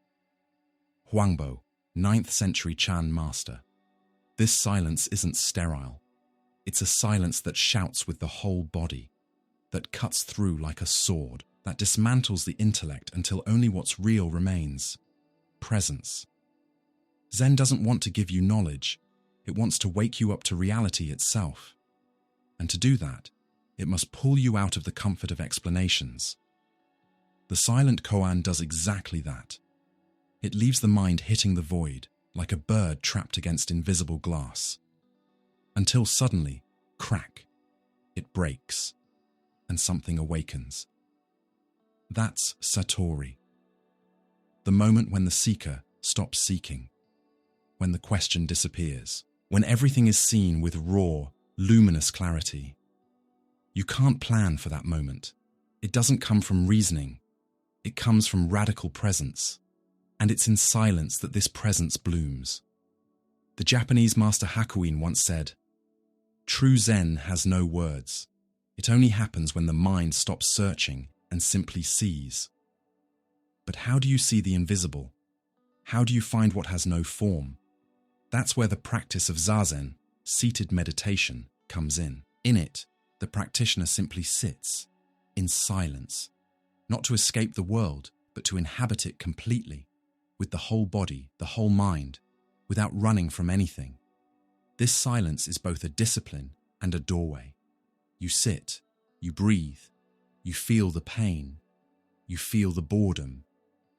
Huangbo, 9th century Chan master. This silence isn't sterile. It's a silence that shouts with the whole body, that cuts through like a sword, that dismantles the intellect until only what's real remains: presence. Zen doesn't want to give you knowledge. It wants to wake you up to reality itself. And to do that, it must pull you out of the comfort of explanations. The silent koan does exactly that. It leaves the mind hitting the void, like a bird trapped against invisible glass. Until suddenly, crack, it breaks, and something awakens. That's Satori. The moment when the seeker stops seeking, when the question disappears, when everything is seen with raw, luminous clarity. You can't plan for that moment. It doesn't come from reasoning. It comes from radical presence. And it's in silence that this presence blooms. The Japanese master Hakuin once said, "True Zen has no words. It only happens when the mind stops searching and simply sees." But how do you see the invisible? How do you find what has no form? That's where the practice of Zazen, seated meditation, comes in. In it, the practitioner simply sits, in silence, not to escape the world, but to inhabit it completely, with the whole body, the whole mind, without running from anything. This silence is both a discipline and a doorway. You sit, you breathe, you feel the pain, you feel the boredom,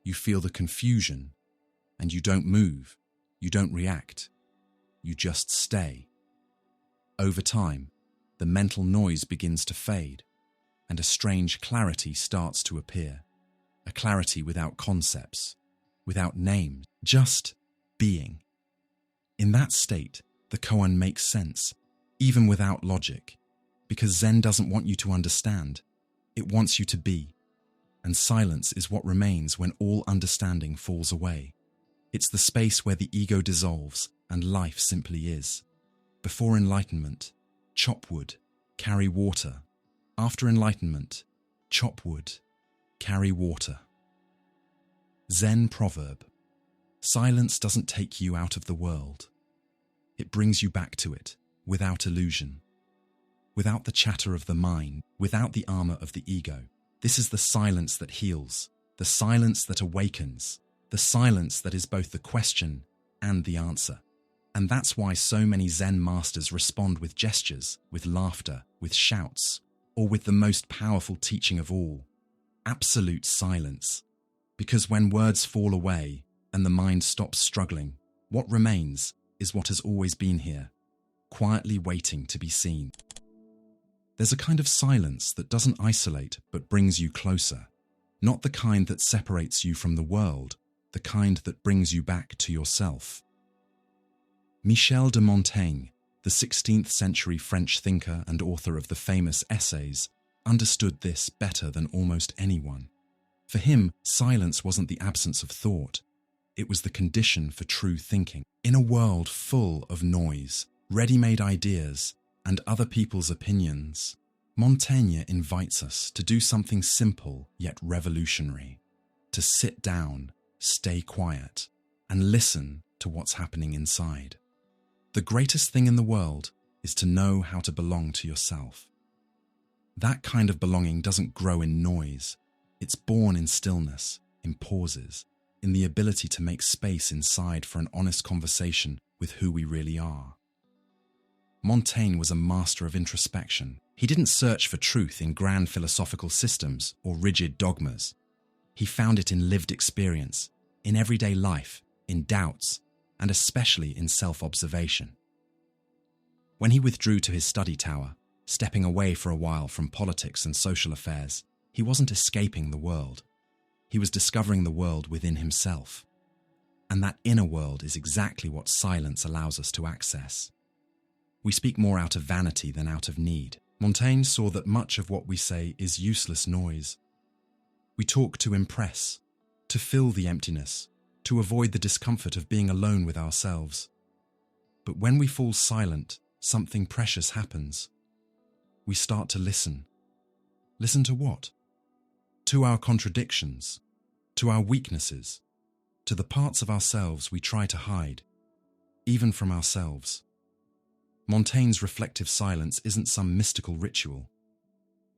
you feel the confusion, and you don't move, you don't react, you just stay. Over time, the mental noise begins to fade, and a strange clarity starts to appear, a clarity without concepts, without names, just being. In that state, the koan makes sense, even without logic, because Zen doesn't want you to understand, it wants you to be, and silence is what remains when all understanding falls away. It's the space where the ego dissolves and life simply is. Before enlightenment, chop wood, carry water. After enlightenment, chop wood, carry water. Zen proverb: silence doesn't take you out of the world. It brings you back to it, without illusion, without the chatter of the mind, without the armor of the ego. This is the silence that heals, the silence that awakens, the silence that is both the question and the answer. And that's why so many Zen masters respond with gestures, with laughter, with shouts, or with the most powerful teaching of all, absolute silence. Because when words fall away and the mind stops struggling, what remains is what has always been here, quietly waiting to be seen. There's a kind of silence that doesn't isolate but brings you closer, not the kind that separates you from the world, the kind that brings you back to yourself. Michel de Montaigne, the 16th century French thinker and author of the famous Essays, understood this better than almost anyone. For him, silence wasn't the absence of thought. It was the condition for true thinking. In a world full of noise, ready-made ideas, and other people's opinions, Montaigne invites us to do something simple yet revolutionary, to sit down, stay quiet, and listen to what's happening inside. The greatest thing in the world is to know how to belong to yourself. That kind of belonging doesn't grow in noise. It's born in stillness, in pauses, in the ability to make space inside for an honest conversation with who we really are. Montaigne was a master of introspection. He didn't search for truth in grand philosophical systems or rigid dogmas. He found it in lived experience, in everyday life, in doubts, and especially in self-observation. When he withdrew to his study tower, stepping away for a while from politics and social affairs, he wasn't escaping the world. He was discovering the world within himself. And that inner world is exactly what silence allows us to access. We speak more out of vanity than out of need. Montaigne saw that much of what we say is useless noise. We talk to impress, to fill the emptiness, to avoid the discomfort of being alone with ourselves. But when we fall silent, something precious happens. We start to listen. Listen to what? To our contradictions, to our weaknesses, to the parts of ourselves we try to hide, even from ourselves. Montaigne's reflective silence isn't some mystical ritual.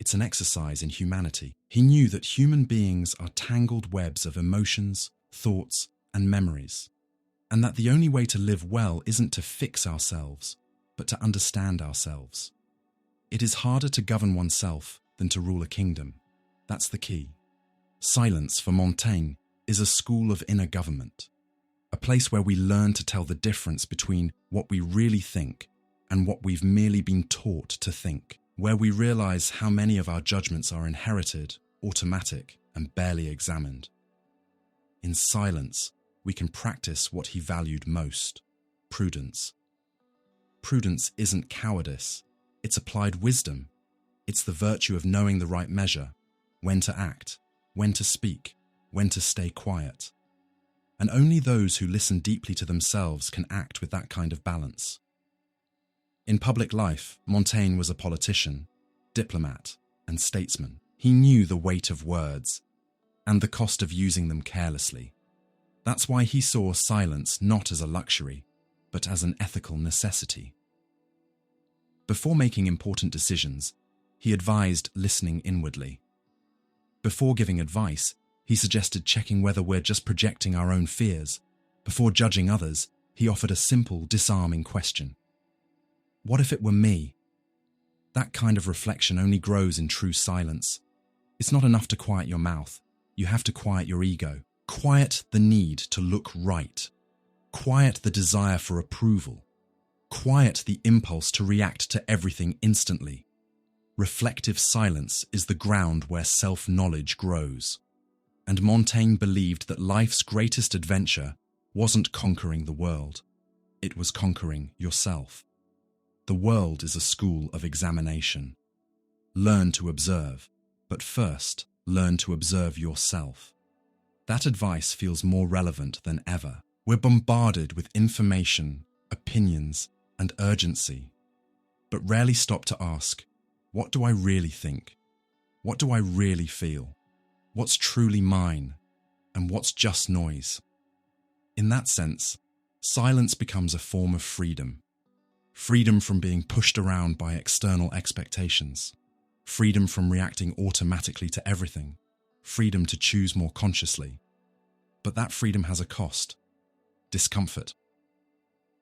It's an exercise in humanity. He knew that human beings are tangled webs of emotions, thoughts, and memories, and that the only way to live well isn't to fix ourselves, but to understand ourselves. It is harder to govern oneself than to rule a kingdom. That's the key. Silence, for Montaigne, is a school of inner government, a place where we learn to tell the difference between what we really think and what we've merely been taught to think, where we realize how many of our judgments are inherited, automatic, and barely examined. In silence, we can practice what he valued most: prudence. Prudence isn't cowardice, it's applied wisdom. It's the virtue of knowing the right measure, when to act, when to speak, when to stay quiet. And only those who listen deeply to themselves can act with that kind of balance. In public life, Montaigne was a politician, diplomat, and statesman. He knew the weight of words and the cost of using them carelessly. That's why he saw silence not as a luxury, but as an ethical necessity. Before making important decisions, he advised listening inwardly. Before giving advice, he suggested checking whether we're just projecting our own fears. Before judging others, he offered a simple, disarming question. What if it were me? That kind of reflection only grows in true silence. It's not enough to quiet your mouth. You have to quiet your ego. Quiet the need to look right. Quiet the desire for approval. Quiet the impulse to react to everything instantly. Reflective silence is the ground where self-knowledge grows. And Montaigne believed that life's greatest adventure wasn't conquering the world. It was conquering yourself. The world is a school of examination. Learn to observe, but first, learn to observe yourself. That advice feels more relevant than ever. We're bombarded with information, opinions, and urgency, but rarely stop to ask, what do I really think? What do I really feel? What's truly mine? And what's just noise? In that sense, silence becomes a form of freedom. Freedom from being pushed around by external expectations. Freedom from reacting automatically to everything. Freedom to choose more consciously. But that freedom has a cost. Discomfort.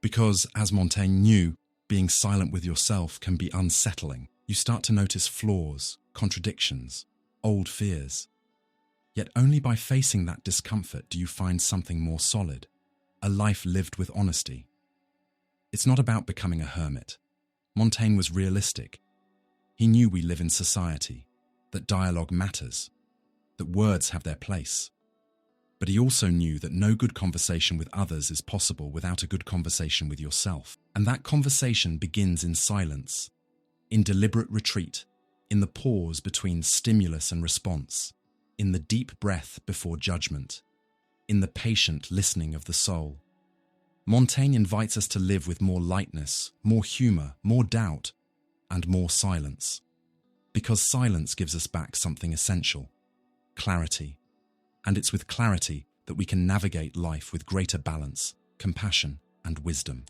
Because, as Montaigne knew, being silent with yourself can be unsettling. You start to notice flaws, contradictions, old fears. Yet only by facing that discomfort do you find something more solid, a life lived with honesty. It's not about becoming a hermit. Montaigne was realistic. He knew we live in society, that dialogue matters, that words have their place. But he also knew that no good conversation with others is possible without a good conversation with yourself. And that conversation begins in silence, in deliberate retreat, in the pause between stimulus and response, in the deep breath before judgment, in the patient listening of the soul. Montaigne invites us to live with more lightness, more humor, more doubt, and more silence. Because silence gives us back something essential: clarity. And it's with clarity that we can navigate life with greater balance, compassion, and wisdom.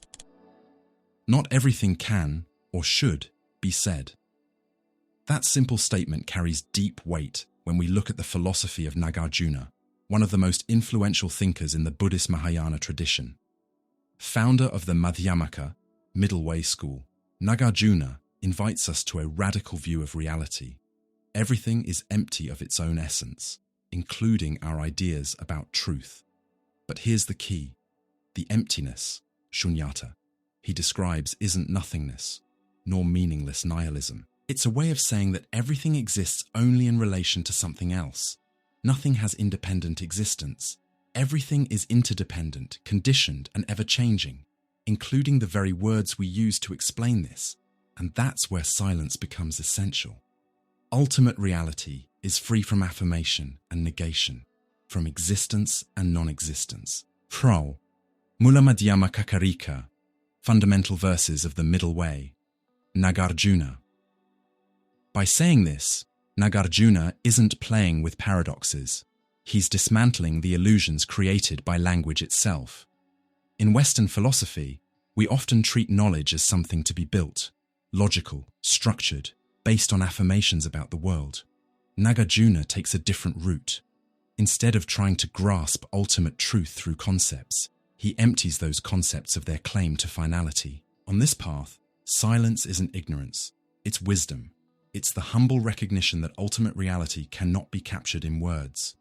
Not everything can, or should, be said. That simple statement carries deep weight when we look at the philosophy of Nagarjuna, one of the most influential thinkers in the Buddhist Mahayana tradition. Founder of the Madhyamaka, middle way school, Nagarjuna invites us to a radical view of reality. Everything is empty of its own essence, including our ideas about truth. But here's the key: the emptiness, shunyata, he describes isn't nothingness, nor meaningless nihilism. It's a way of saying that everything exists only in relation to something else. Nothing has independent existence. Everything is interdependent, conditioned, and ever-changing, including the very words we use to explain this. And that's where silence becomes essential. Ultimate reality is free from affirmation and negation, from existence and non-existence. Pro, Mula Madhyama Kakarika, fundamental verses of the middle way, Nagarjuna. By saying this, Nagarjuna isn't playing with paradoxes. He's dismantling the illusions created by language itself. In Western philosophy, we often treat knowledge as something to be built, logical, structured, based on affirmations about the world. Nagarjuna takes a different route. Instead of trying to grasp ultimate truth through concepts, he empties those concepts of their claim to finality. On this path, silence isn't ignorance, it's wisdom. It's the humble recognition that ultimate reality cannot be captured in words.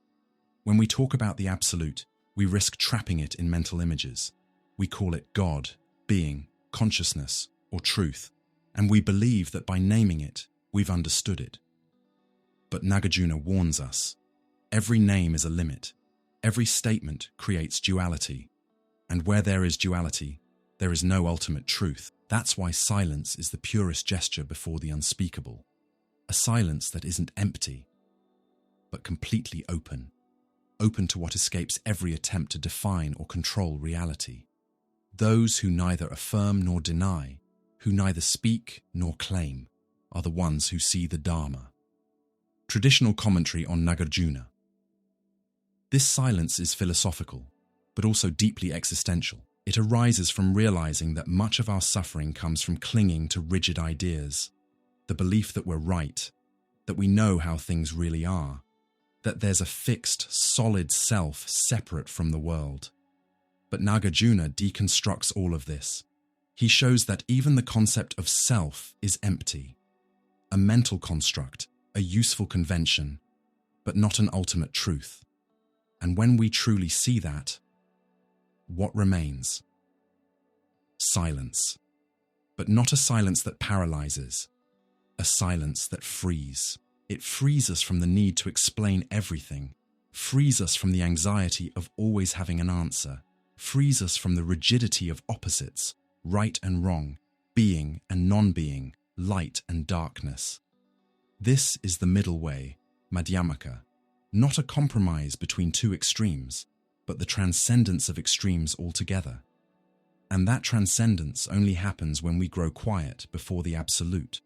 When we talk about the absolute, we risk trapping it in mental images. We call it God, being, consciousness, or truth, and we believe that by naming it, we've understood it. But Nagarjuna warns us, every name is a limit. Every statement creates duality. And where there is duality, there is no ultimate truth. That's why silence is the purest gesture before the unspeakable. A silence that isn't empty, but completely open. Open to what escapes every attempt to define or control reality. Those who neither affirm nor deny, who neither speak nor claim, are the ones who see the Dharma. Traditional commentary on Nagarjuna. This silence is philosophical, but also deeply existential. It arises from realizing that much of our suffering comes from clinging to rigid ideas, the belief that we're right, that we know how things really are, that there's a fixed, solid self separate from the world. But Nagarjuna deconstructs all of this. He shows that even the concept of self is empty, a mental construct, a useful convention, but not an ultimate truth. And when we truly see that, what remains? Silence. But not a silence that paralyzes, a silence that frees. It frees us from the need to explain everything, frees us from the anxiety of always having an answer, frees us from the rigidity of opposites, right and wrong, being and non-being, light and darkness. This is the middle way, madhyamaka, not a compromise between two extremes, but the transcendence of extremes altogether. And that transcendence only happens when we grow quiet before the absolute,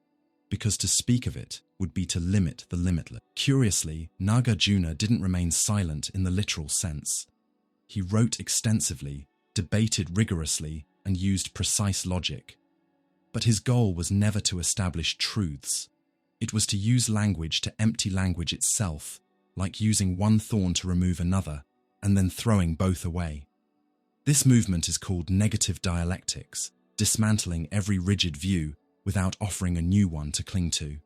because to speak of it would be to limit the limitless. Curiously, Nagarjuna didn't remain silent in the literal sense. He wrote extensively, debated rigorously, and used precise logic. But his goal was never to establish truths. It was to use language to empty language itself, like using one thorn to remove another, and then throwing both away. This movement is called negative dialectics, dismantling every rigid view without offering a new one to cling to.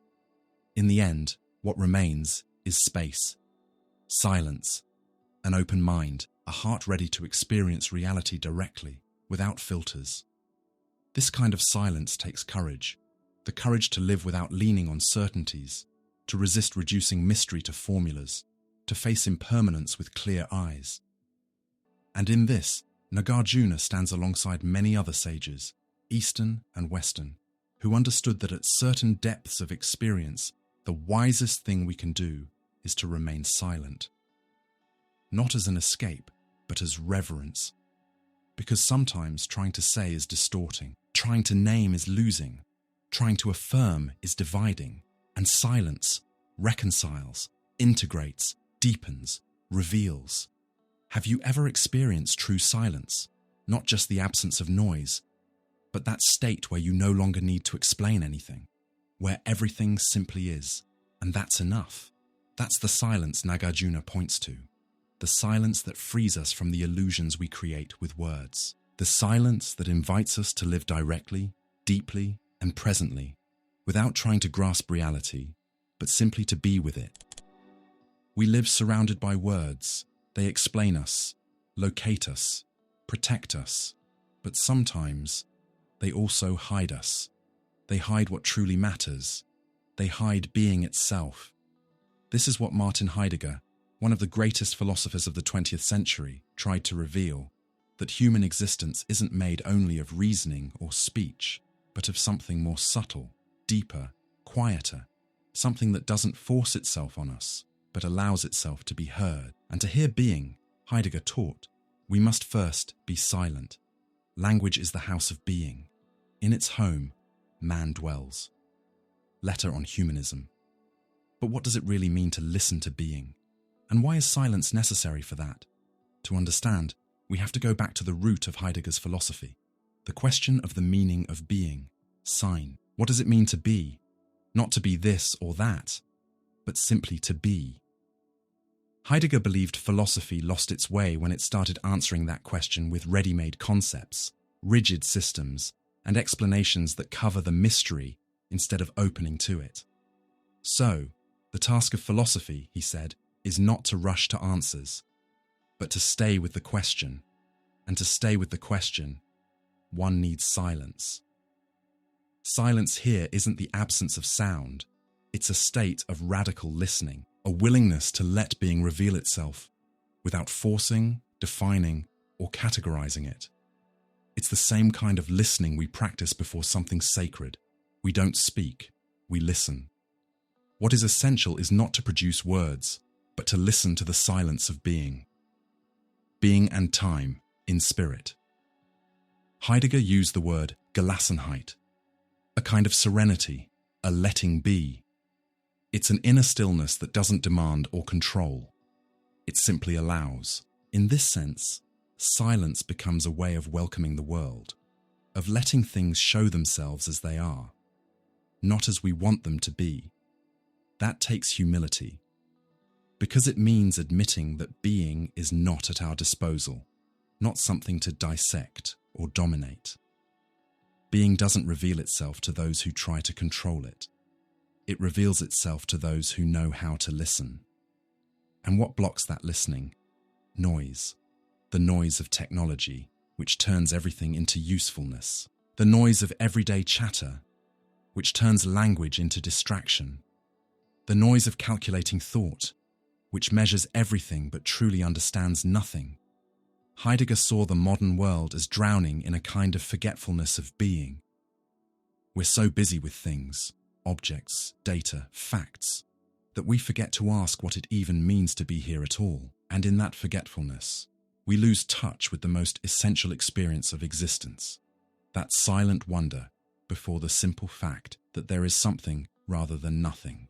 In the end, what remains is space, silence, an open mind, a heart ready to experience reality directly, without filters. This kind of silence takes courage, the courage to live without leaning on certainties, to resist reducing mystery to formulas, to face impermanence with clear eyes. And in this, Nagarjuna stands alongside many other sages, Eastern and Western, who understood that at certain depths of experience, the wisest thing we can do is to remain silent. Not as an escape, but as reverence. Because sometimes trying to say is distorting, trying to name is losing, trying to affirm is dividing, and silence reconciles, integrates, deepens, reveals. Have you ever experienced true silence? Not just the absence of noise, but that state where you no longer need to explain anything, where everything simply is, and that's enough. That's the silence Nagarjuna points to, the silence that frees us from the illusions we create with words, the silence that invites us to live directly, deeply, and presently, without trying to grasp reality, but simply to be with it. We live surrounded by words. They explain us, locate us, protect us, but sometimes they also hide us. They hide what truly matters. They hide being itself. This is what Martin Heidegger, one of the greatest philosophers of the 20th century, tried to reveal, that human existence isn't made only of reasoning or speech, but of something more subtle, deeper, quieter, something that doesn't force itself on us, but allows itself to be heard. And to hear being, Heidegger taught, we must first be silent. Language is the house of being. In its home, man dwells. Letter on Humanism. But what does it really mean to listen to being? And why is silence necessary for that? To understand, we have to go back to the root of Heidegger's philosophy, the question of the meaning of being, sein. What does it mean to be? Not to be this or that, but simply to be. Heidegger believed philosophy lost its way when it started answering that question with ready-made concepts, rigid systems, and explanations that cover the mystery instead of opening to it. So, the task of philosophy, he said, is not to rush to answers, but to stay with the question. And to stay with the question, one needs silence. Silence here isn't the absence of sound, it's a state of radical listening, a willingness to let being reveal itself without forcing, defining, or categorizing it. It's the same kind of listening we practice before something sacred. We don't speak, we listen. What is essential is not to produce words, but to listen to the silence of being. Being and time in spirit. Heidegger used the word Gelassenheit, a kind of serenity, a letting be. It's an inner stillness that doesn't demand or control. It simply allows. In this sense, silence becomes a way of welcoming the world, of letting things show themselves as they are, not as we want them to be. That takes humility, because it means admitting that being is not at our disposal, not something to dissect or dominate. Being doesn't reveal itself to those who try to control it. It reveals itself to those who know how to listen. And what blocks that listening? Noise. The noise of technology, which turns everything into usefulness. The noise of everyday chatter, which turns language into distraction. The noise of calculating thought, which measures everything but truly understands nothing. Heidegger saw the modern world as drowning in a kind of forgetfulness of being. We're so busy with things, objects, data, facts, that we forget to ask what it even means to be here at all. And in that forgetfulness, we lose touch with the most essential experience of existence, that silent wonder before the simple fact that there is something rather than nothing.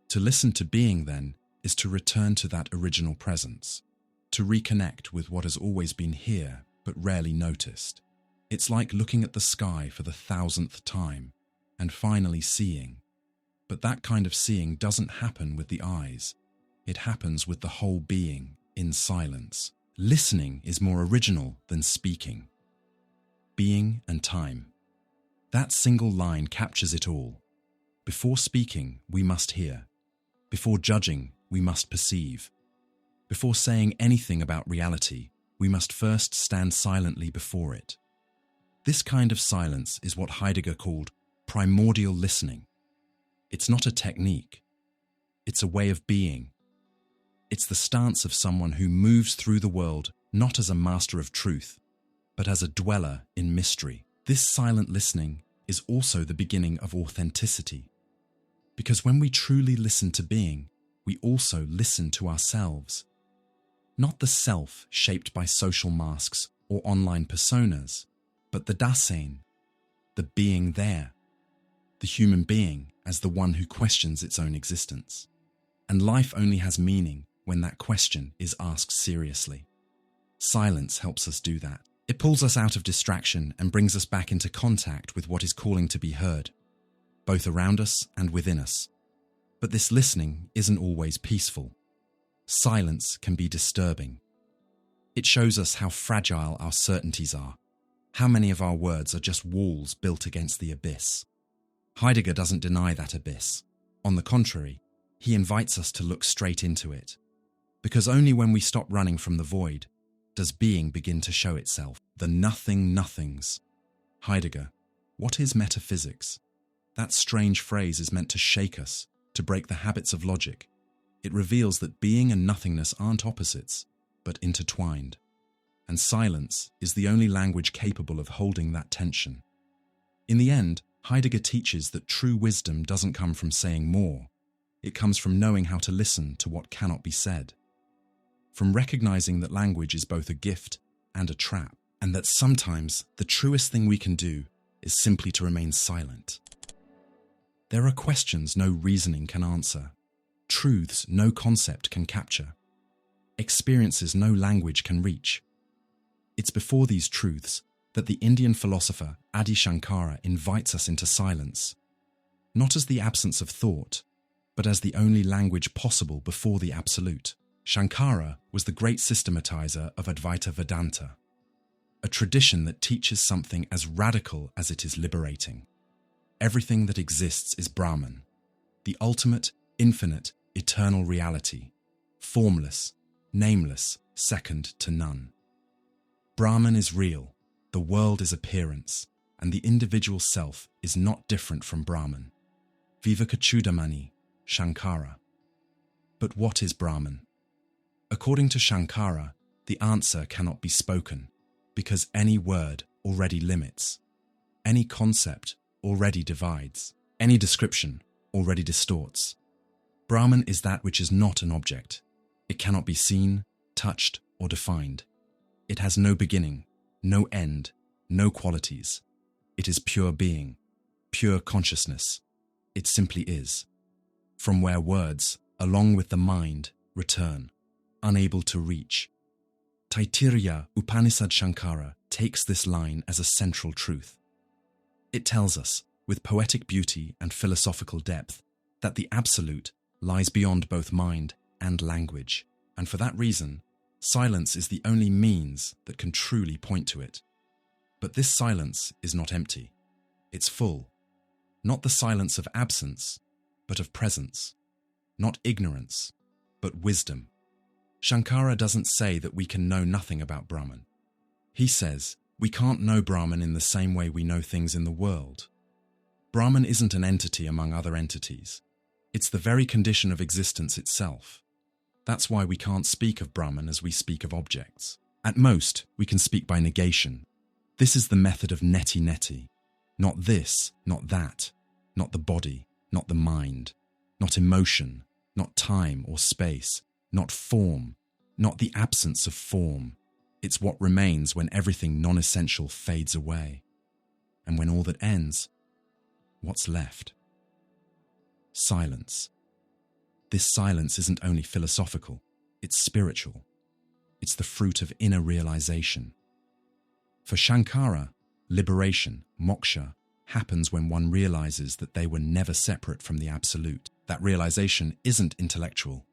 To listen to being, then, is to return to that original presence, to reconnect with what has always been here but rarely noticed. It's like looking at the sky for the 1000th time and finally seeing. But that kind of seeing doesn't happen with the eyes. It happens with the whole being, in silence. Listening is more original than speaking. Being and time. That single line captures it all. Before speaking, we must hear. Before judging, we must perceive. Before saying anything about reality, we must first stand silently before it. This kind of silence is what Heidegger called primordial listening. It's not a technique. It's a way of being. It's the stance of someone who moves through the world not as a master of truth, but as a dweller in mystery. This silent listening is also the beginning of authenticity. Because when we truly listen to being, we also listen to ourselves. Not the self shaped by social masks or online personas, but the Zazen, the being there, the human being as the one who questions its own existence. And life only has meaning when that question is asked seriously. Silence helps us do that. It pulls us out of distraction and brings us back into contact with what is calling to be heard, both around us and within us. But this listening isn't always peaceful. Silence can be disturbing. It shows us how fragile our certainties are, how many of our words are just walls built against the abyss. Heidegger doesn't deny that abyss. On the contrary, he invites us to look straight into it. Because only when we stop running from the void does being begin to show itself. The nothing-nothings. Heidegger, what is metaphysics? That strange phrase is meant to shake us, to break the habits of logic. It reveals that being and nothingness aren't opposites, but intertwined. And silence is the only language capable of holding that tension. In the end, Heidegger teaches that true wisdom doesn't come from saying more. It comes from knowing how to listen to what cannot be said. From recognizing that language is both a gift and a trap, and that sometimes the truest thing we can do is simply to remain silent. There are questions no reasoning can answer, truths no concept can capture, experiences no language can reach. It's before these truths that the Indian philosopher Adi Shankara invites us into silence, not as the absence of thought, but as the only language possible before the absolute. Shankara was the great systematizer of Advaita Vedanta, a tradition that teaches something as radical as it is liberating. Everything that exists is Brahman, the ultimate, infinite, eternal reality, formless, nameless, second to none. Brahman is real, the world is appearance, and the individual self is not different from Brahman. Vivekachudamani, Shankara. But what is Brahman? According to Shankara, the answer cannot be spoken, because any word already limits, any concept already divides, any description already distorts. Brahman is that which is not an object. It cannot be seen, touched, or defined. It has no beginning, no end, no qualities. It is pure being, pure consciousness. It simply is. From where words, along with the mind, return, unable to reach. Taittiriya Upanishad Shankara takes this line as a central truth. It tells us, with poetic beauty and philosophical depth, that the absolute lies beyond both mind and language, and for that reason, silence is the only means that can truly point to it. But this silence is not empty. It's full. Not the silence of absence, but of presence. Not ignorance, but wisdom. Shankara doesn't say that we can know nothing about Brahman. He says we can't know Brahman in the same way we know things in the world. Brahman isn't an entity among other entities. It's the very condition of existence itself. That's why we can't speak of Brahman as we speak of objects. At most, we can speak by negation. This is the method of neti-neti. Not this, not that, not the body, not the mind, not emotion, not time or space, not form, not the absence of form. It's what remains when everything non-essential fades away. And when all that ends, what's left? Silence. This silence isn't only philosophical, it's spiritual. It's the fruit of inner realization. For Shankara, liberation, moksha, happens when one realizes that they were never separate from the absolute. That realization isn't intellectual.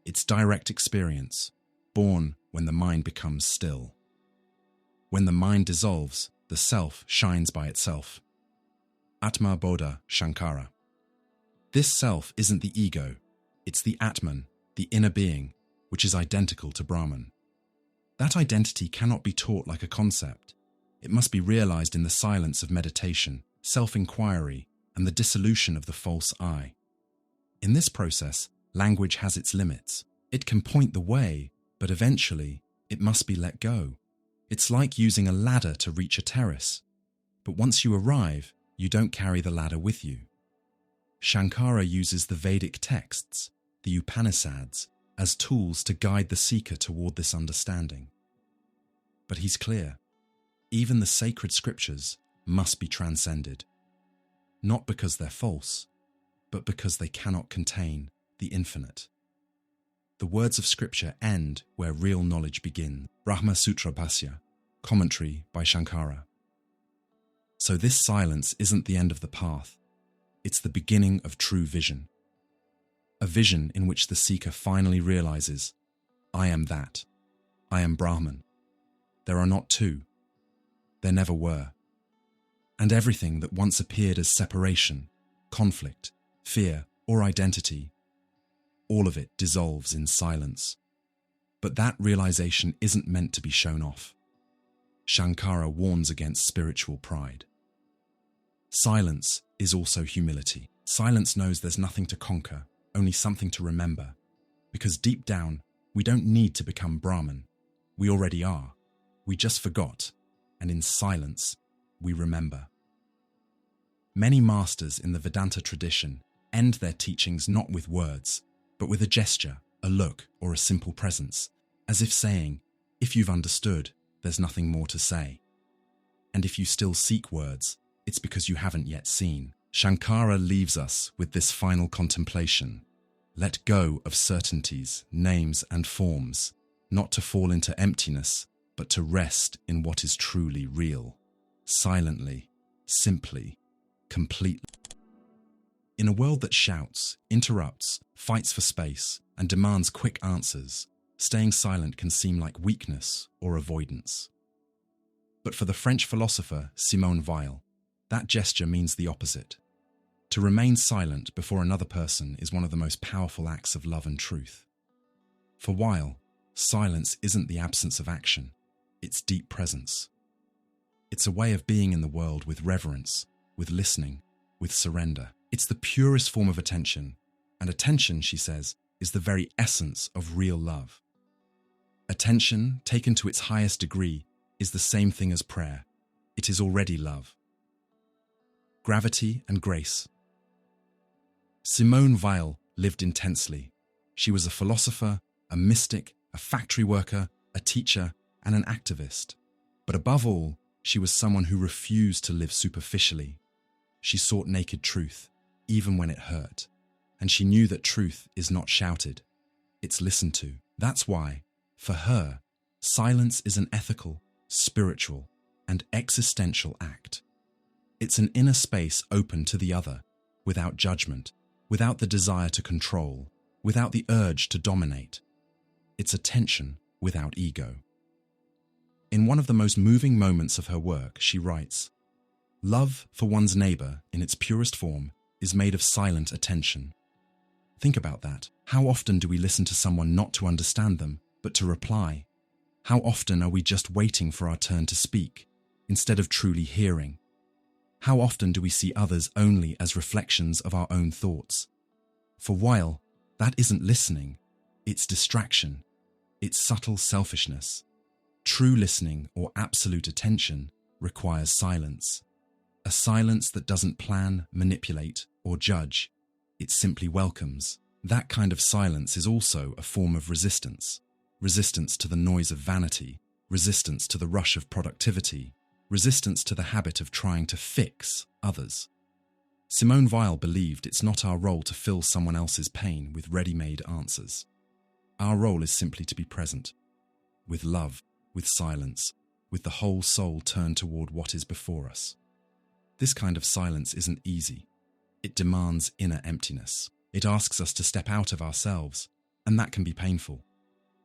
It's direct experience, born when the mind becomes still. When the mind dissolves, the self shines by itself. Atma Bodha Shankara. This self isn't the ego, it's the Atman, the inner being, which is identical to Brahman. That identity cannot be taught like a concept. It must be realized in the silence of meditation, self-inquiry, and the dissolution of the false I. In this process, language has its limits. It can point the way, but eventually, it must be let go. It's like using a ladder to reach a terrace. But once you arrive, you don't carry the ladder with you. Shankara uses the Vedic texts, the Upanishads, as tools to guide the seeker toward this understanding. But he's clear. Even the sacred scriptures must be transcended. Not because they're false, but because they cannot contain the infinite. The words of scripture end where real knowledge begins. Brahma Sutra Bhasya, commentary by Shankara. So this silence isn't the end of the path. It's the beginning of true vision. A vision in which the seeker finally realizes, I am that. I am Brahman. There are not two. There never were. And everything that once appeared as separation, conflict, fear, or identity, all of it dissolves in silence. But that realization isn't meant to be shown off. Shankara warns against spiritual pride. Silence is also humility. Silence knows there's nothing to conquer, only something to remember. Because deep down, we don't need to become Brahman. We already are. We just forgot, and in silence, we remember. Many masters in the Vedanta tradition end their teachings not with words, but with a gesture, a look, or a simple presence, as if saying, if you've understood, there's nothing more to say. And if you still seek words, it's because you haven't yet seen. Shankara leaves us with this final contemplation. Let go of certainties, names, and forms. not to fall into emptiness, but to rest in what is truly real, silently, simply, completely. In a world that shouts, interrupts, fights for space, and demands quick answers, staying silent can seem like weakness or avoidance. But for the French philosopher Simone Weil, that gesture means the opposite. To remain silent before another person is one of the most powerful acts of love and truth. For Weil, silence isn't the absence of action, it's deep presence. It's a way of being in the world with reverence, with listening, with surrender. It's the purest form of attention, and attention, she says, is the very essence of real love. Attention, taken to its highest degree, is the same thing as prayer. It is already love. Gravity and grace. Simone Weil lived intensely. She was a philosopher, a mystic, a factory worker, a teacher, and an activist. But above all, she was someone who refused to live superficially. She sought naked truth, even when it hurt. And she knew that truth is not shouted, it's listened to. That's why, for her, silence is an ethical, spiritual, and existential act. It's an inner space open to the other, without judgment, without the desire to control, without the urge to dominate. It's attention without ego. In one of the most moving moments of her work, she writes, "Love for one's neighbor, in its purest form, is made of silent attention." Think about that. How often do we listen to someone not to understand them, but to reply? How often are we just waiting for our turn to speak, instead of truly hearing? How often do we see others only as reflections of our own thoughts? For Weil, that isn't listening, it's distraction, it's subtle selfishness. True listening or absolute attention requires silence. A silence that doesn't plan, manipulate, or judge. It simply welcomes. That kind of silence is also a form of resistance. Resistance to the noise of vanity, resistance to the rush of productivity, resistance to the habit of trying to fix others. Simone Weil believed it's not our role to fill someone else's pain with ready-made answers. Our role is simply to be present, with love, with silence, with the whole soul turned toward what is before us. This kind of silence isn't easy. It demands inner emptiness. It asks us to step out of ourselves, and that can be painful.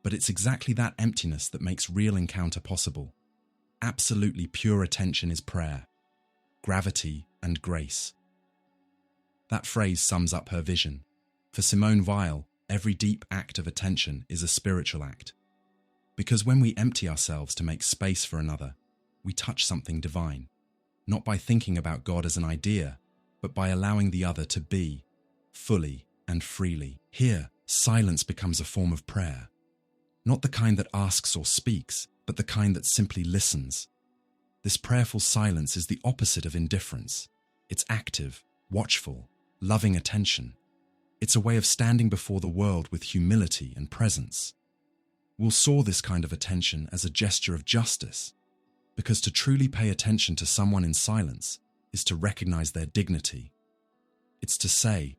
But it's exactly that emptiness that makes real encounter possible. Absolutely pure attention is prayer, gravity and grace. That phrase sums up her vision. For Simone Weil, every deep act of attention is a spiritual act. Because when we empty ourselves to make space for another, we touch something divine, not by thinking about God as an idea, but by allowing the other to be, fully and freely. Here, silence becomes a form of prayer. Not the kind that asks or speaks, but the kind that simply listens. This prayerful silence is the opposite of indifference. It's active, watchful, loving attention. It's a way of standing before the world with humility and presence. We'll saw this kind of attention as a gesture of justice, because to truly pay attention to someone in silence is to recognize their dignity. It's to say,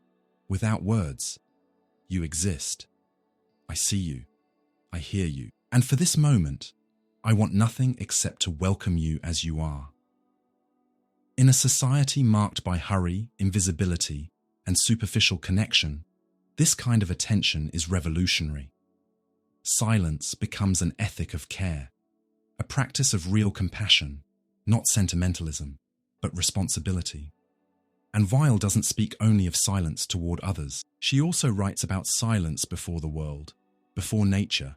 without words, you exist. I see you. I hear you. And for this moment, I want nothing except to welcome you as you are. In a society marked by hurry, invisibility, and superficial connection, this kind of attention is revolutionary. Silence becomes an ethic of care, a practice of real compassion, not sentimentalism, but responsibility. And Weil doesn't speak only of silence toward others. She also writes about silence before the world, before nature,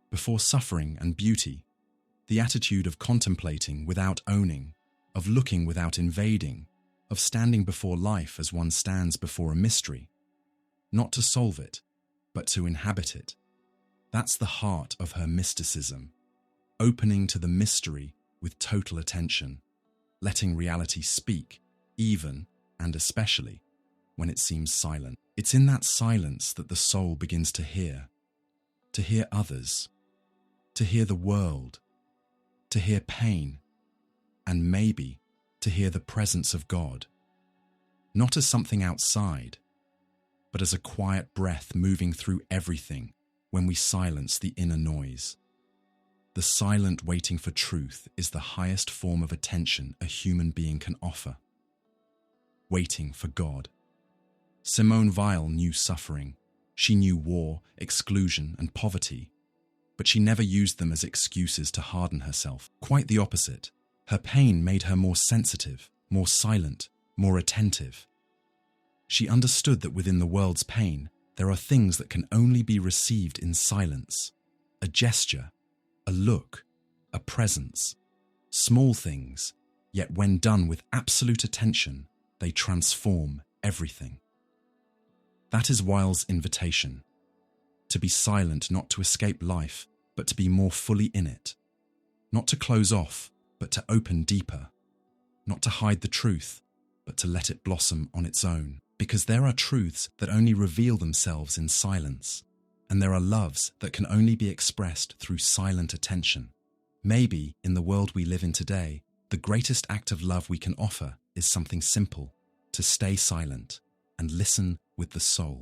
before suffering and beauty, the attitude of contemplating without owning, of looking without invading, of standing before life as one stands before a mystery, not to solve it, but to inhabit it. That's the heart of her mysticism, opening to the mystery with total attention, letting reality speak, even and especially when it seems silent. It's in that silence that the soul begins to hear others, to hear the world, to hear pain, and maybe to hear the presence of God, not as something outside, but as a quiet breath moving through everything, when we silence the inner noise. The silent waiting for truth is the highest form of attention a human being can offer. Waiting for God. Simone Weil knew suffering. She knew war, exclusion, and poverty. But she never used them as excuses to harden herself. Quite the opposite. Her pain made her more sensitive, more silent, more attentive. She understood that within the world's pain, there are things that can only be received in silence. A gesture, a look, a presence. Small things, yet when done with absolute attention, they transform everything. That is Weil's invitation. To be silent, not to escape life, but to be more fully in it. Not to close off, but to open deeper. Not to hide the truth, but to let it blossom on its own. Because there are truths that only reveal themselves in silence, and there are loves that can only be expressed through silent attention. Maybe, in the world we live in today, the greatest act of love we can offer is something simple, to stay silent and listen with the soul.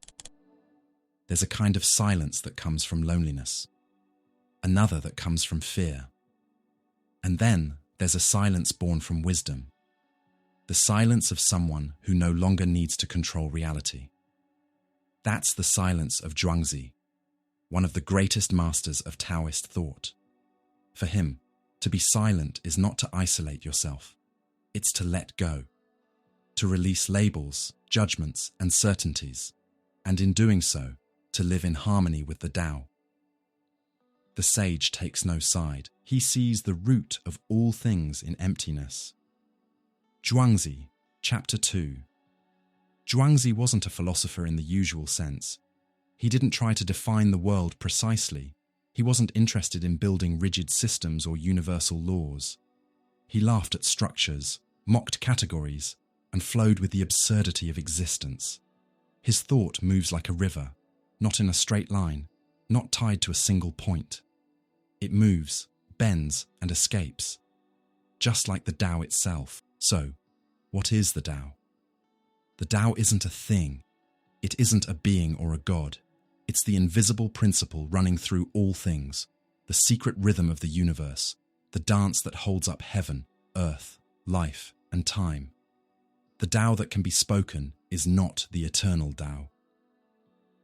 There's a kind of silence that comes from loneliness, another that comes from fear. And then there's a silence born from wisdom, the silence of someone who no longer needs to control reality. That's the silence of Zhuangzi, one of the greatest masters of Taoist thought. For him, to be silent is not to isolate yourself, it's to let go, to release labels, judgments, and certainties, and in doing so, to live in harmony with the Tao. The sage takes no side. He sees the root of all things in emptiness. Zhuangzi, Chapter 2. Zhuangzi wasn't a philosopher in the usual sense. He didn't try to define the world precisely. He wasn't interested in building rigid systems or universal laws. He laughed at structures, mocked categories, and flowed with the absurdity of existence. His thought moves like a river, not in a straight line, not tied to a single point. It moves, bends, and escapes, just like the Tao itself. So, what is the Tao? The Tao isn't a thing. It isn't a being or a god. It's the invisible principle running through all things, the secret rhythm of the universe, the dance that holds up heaven, earth, life, and time. The Tao that can be spoken is not the eternal Tao.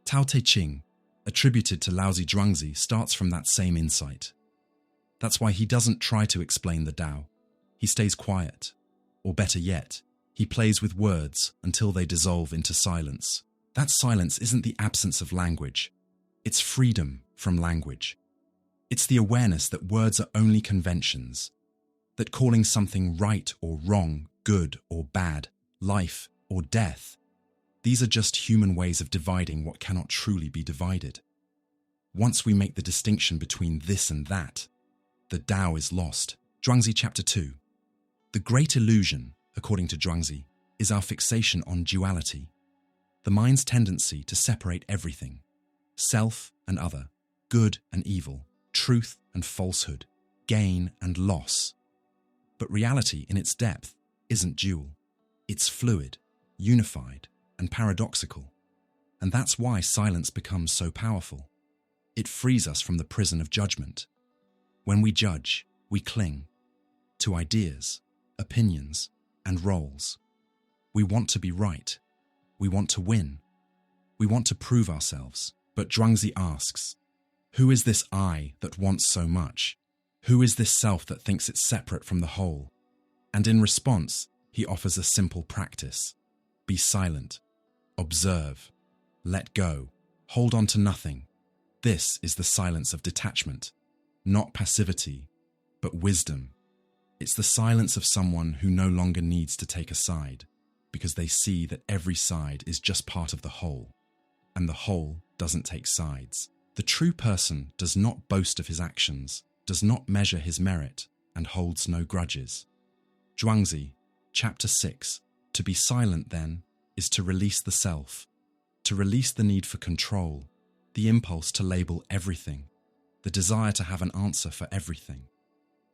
Tao Te Ching, attributed to Laozi Zhuangzi, starts from that same insight. That's why he doesn't try to explain the Tao. He stays quiet. Or better yet, he plays with words until they dissolve into silence. That silence isn't the absence of language. It's freedom from language. It's the awareness that words are only conventions, that calling something right or wrong, good or bad, life or death, these are just human ways of dividing what cannot truly be divided. Once we make the distinction between this and that, the Tao is lost. Zhuangzi Chapter 2. The great illusion, according to Zhuangzi, is our fixation on duality, the mind's tendency to separate everything, self and other, good and evil, truth and falsehood, gain and loss. But reality in its depth isn't dual. It's fluid, unified, and paradoxical. And that's why silence becomes so powerful. It frees us from the prison of judgment. When we judge, we cling to ideas, opinions, and roles. We want to be right. We want to win. We want to prove ourselves. But Zhuangzi asks, who is this I that wants so much? Who is this self that thinks it's separate from the whole? And in response, he offers a simple practice. Be silent. Observe. Let go. Hold on to nothing. This is the silence of detachment. Not passivity, but wisdom. It's the silence of someone who no longer needs to take a side, because they see that every side is just part of the whole, and the whole doesn't take sides. The true person does not boast of his actions, does not measure his merit, and holds no grudges. Zhuangzi, Chapter 6. To be silent, then, is to release the self, to release the need for control, the impulse to label everything, the desire to have an answer for everything.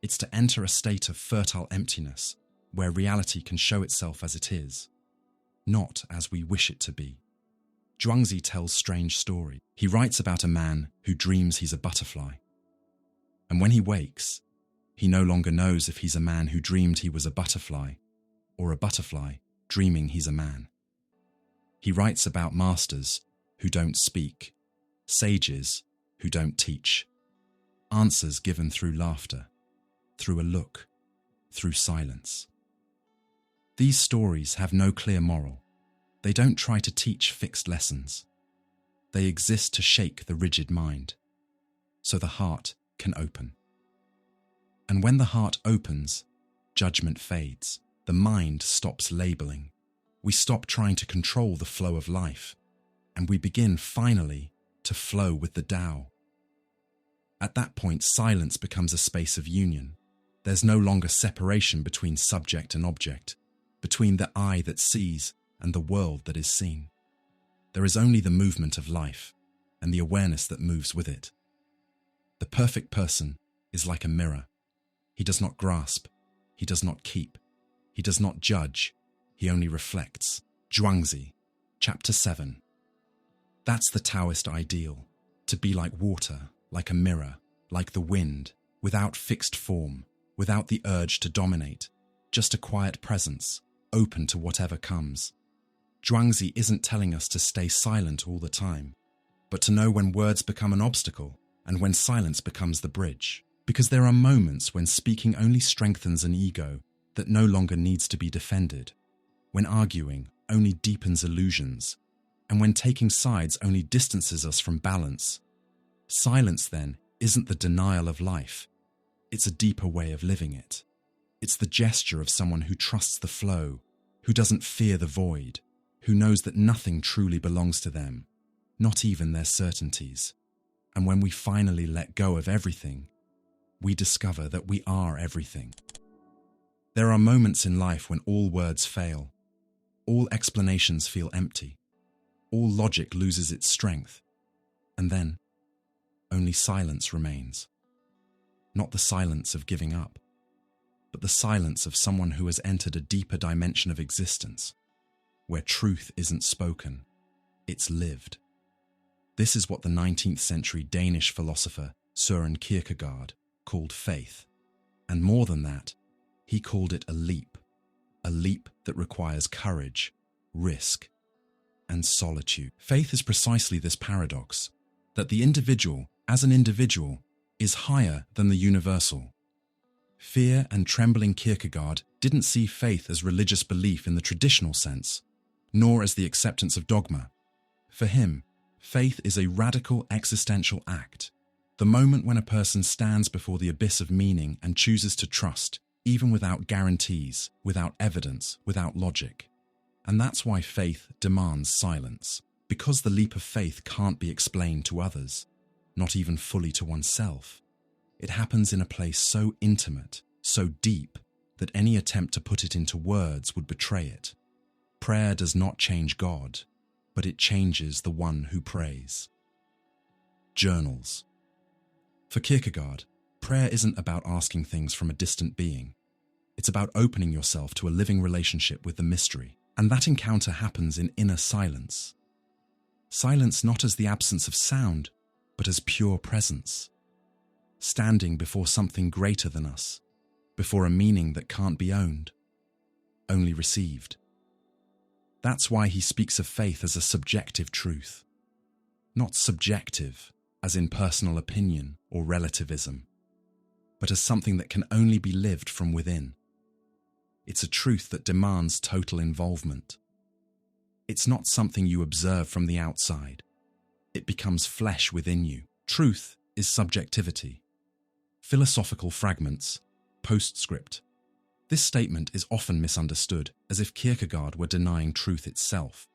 It's to enter a state of fertile emptiness, where reality can show itself as it is, not as we wish it to be. Zhuangzi tells strange stories. He writes about a man who dreams he's a butterfly. And when he wakes, he no longer knows if he's a man who dreamed he was a butterfly or a butterfly dreaming he's a man. He writes about masters who don't speak, sages who don't teach, answers given through laughter, through a look, through silence. These stories have no clear moral. They don't try to teach fixed lessons. They exist to shake the rigid mind, so the heart can open. And when the heart opens, judgment fades. The mind stops labeling. We stop trying to control the flow of life, and we begin finally to flow with the Tao. At that point, silence becomes a space of union. There's no longer separation between subject and object, between the eye that sees and the world that is seen. There is only the movement of life and the awareness that moves with it. The perfect person is like a mirror. He does not grasp, he does not keep, he does not judge, he only reflects. Zhuangzi, Chapter 7. That's the Taoist ideal, to be like water, like a mirror, like the wind, without fixed form, without the urge to dominate, just a quiet presence, open to whatever comes. Zhuangzi isn't telling us to stay silent all the time, but to know when words become an obstacle and when silence becomes the bridge. Because there are moments when speaking only strengthens an ego that no longer needs to be defended, when arguing only deepens illusions, and when taking sides only distances us from balance. Silence, then, isn't the denial of life. It's a deeper way of living it. It's the gesture of someone who trusts the flow, who doesn't fear the void, who knows that nothing truly belongs to them, not even their certainties. And when we finally let go of everything, we discover that we are everything. There are moments in life when all words fail, all explanations feel empty, all logic loses its strength, and then only silence remains. Not the silence of giving up, but the silence of someone who has entered a deeper dimension of existence, where truth isn't spoken, it's lived. This is what the 19th century Danish philosopher Søren Kierkegaard called faith. And more than that, he called it a leap that requires courage, risk, and solitude. Faith is precisely this paradox, that the individual, as an individual, is higher than the universal. Fear and trembling Kierkegaard didn't see faith as religious belief in the traditional sense, nor as the acceptance of dogma. For him, faith is a radical existential act, the moment when a person stands before the abyss of meaning and chooses to trust, even without guarantees, without evidence, without logic. And that's why faith demands silence, because the leap of faith can't be explained to others, not even fully to oneself. It happens in a place so intimate, so deep, that any attempt to put it into words would betray it. Prayer does not change God, but it changes the one who prays. Journals. For Kierkegaard, prayer isn't about asking things from a distant being. It's about opening yourself to a living relationship with the mystery, and that encounter happens in inner silence. Silence not as the absence of sound, but as pure presence. Standing before something greater than us, before a meaning that can't be owned, only received. That's why he speaks of faith as a subjective truth, not subjective, as in personal opinion or relativism, but as something that can only be lived from within. It's a truth that demands total involvement. It's not something you observe from the outside. It becomes flesh within you. Truth is subjectivity. Philosophical fragments, postscript. This statement is often misunderstood, as if Kierkegaard were denying truth itself.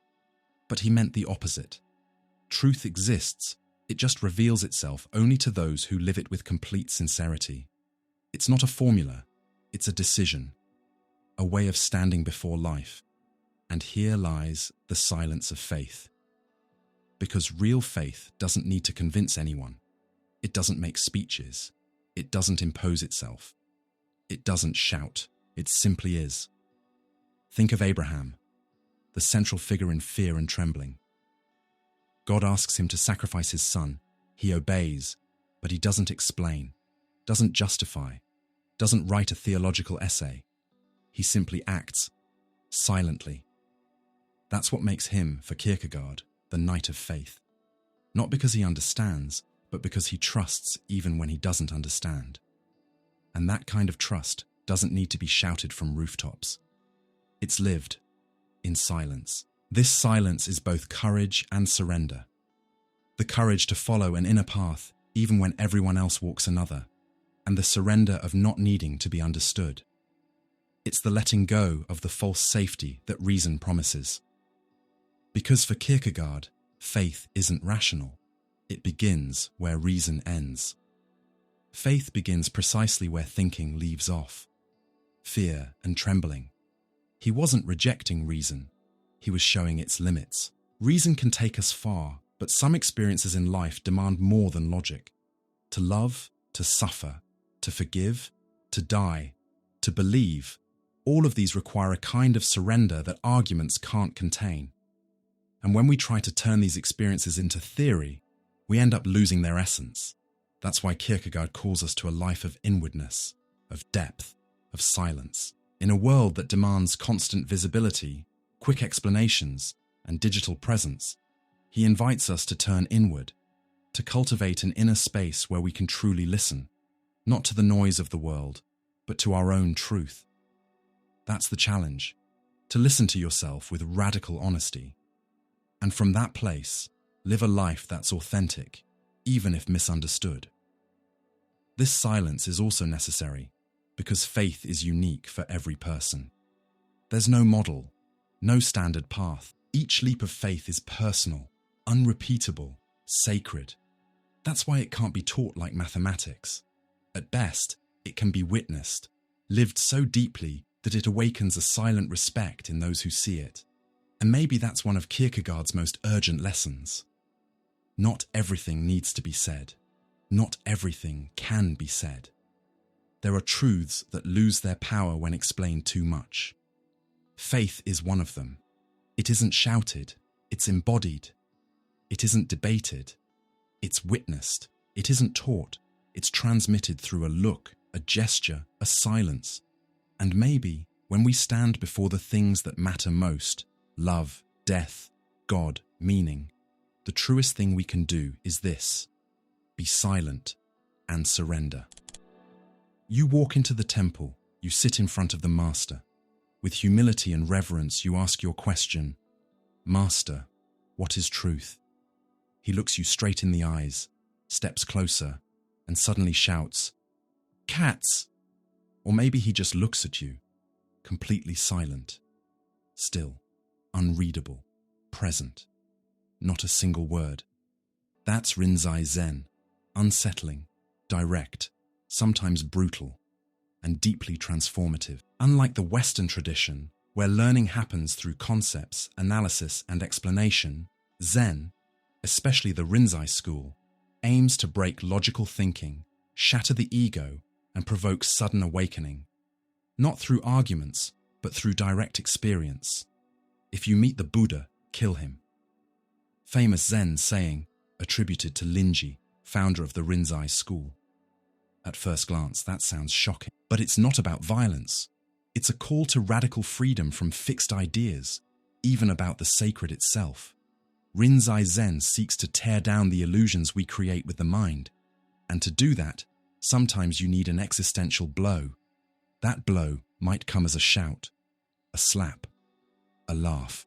But he meant the opposite. Truth exists, it just reveals itself only to those who live it with complete sincerity. It's not a formula, it's a decision, a way of standing before life. And here lies the silence of faith. Because real faith doesn't need to convince anyone. It doesn't make speeches. It doesn't impose itself. It doesn't shout. It simply is. Think of Abraham, the central figure in fear and trembling. God asks him to sacrifice his son. He obeys, but he doesn't explain, doesn't justify, doesn't write a theological essay. He simply acts, silently. That's what makes him, for Kierkegaard, the knight of faith. Not because he understands, but because he trusts even when he doesn't understand. And that kind of trust doesn't need to be shouted from rooftops. It's lived in silence. This silence is both courage and surrender. The courage to follow an inner path even when everyone else walks another, and the surrender of not needing to be understood. It's the letting go of the false safety that reason promises. Because for Kierkegaard, faith isn't rational. It begins where reason ends. Faith begins precisely where thinking leaves off. Fear and trembling. He wasn't rejecting reason. He was showing its limits. Reason can take us far, but some experiences in life demand more than logic. To love, to suffer, to forgive, to die, to believe, all of these require a kind of surrender that arguments can't contain. And when we try to turn these experiences into theory, we end up losing their essence. That's why Kierkegaard calls us to a life of inwardness, of depth, of silence. In a world that demands constant visibility, quick explanations, and digital presence, he invites us to turn inward, to cultivate an inner space where we can truly listen, not to the noise of the world, but to our own truth. That's the challenge, to listen to yourself with radical honesty. And from that place, live a life that's authentic, even if misunderstood. This silence is also necessary, because faith is unique for every person. There's no model, no standard path. Each leap of faith is personal, unrepeatable, sacred. That's why it can't be taught like mathematics. At best, it can be witnessed, lived so deeply that it awakens a silent respect in those who see it. And maybe that's one of Kierkegaard's most urgent lessons. Not everything needs to be said. Not everything can be said. There are truths that lose their power when explained too much. Faith is one of them. It isn't shouted, it's embodied. It isn't debated, it's witnessed. It isn't taught, it's transmitted through a look, a gesture, a silence. And maybe, when we stand before the things that matter most, love, death, God, meaning, the truest thing we can do is this: be silent and surrender. You walk into the temple, you sit in front of the master. With humility and reverence, you ask your question, "Master, what is truth?" He looks you straight in the eyes, steps closer, and suddenly shouts, "Cats!" Or maybe he just looks at you, completely silent, still, unreadable, present, not a single word. That's Rinzai Zen, unsettling, direct, sometimes brutal, and deeply transformative. Unlike the Western tradition, where learning happens through concepts, analysis, and explanation, Zen, especially the Rinzai school, aims to break logical thinking, shatter the ego, and provoke sudden awakening. Not through arguments, but through direct experience. If you meet the Buddha, kill him. Famous Zen saying, attributed to Linji, founder of the Rinzai school. At first glance, that sounds shocking. But it's not about violence. It's a call to radical freedom from fixed ideas, even about the sacred itself. Rinzai Zen seeks to tear down the illusions we create with the mind. And to do that, sometimes you need an existential blow. That blow might come as a shout, a slap, a laugh,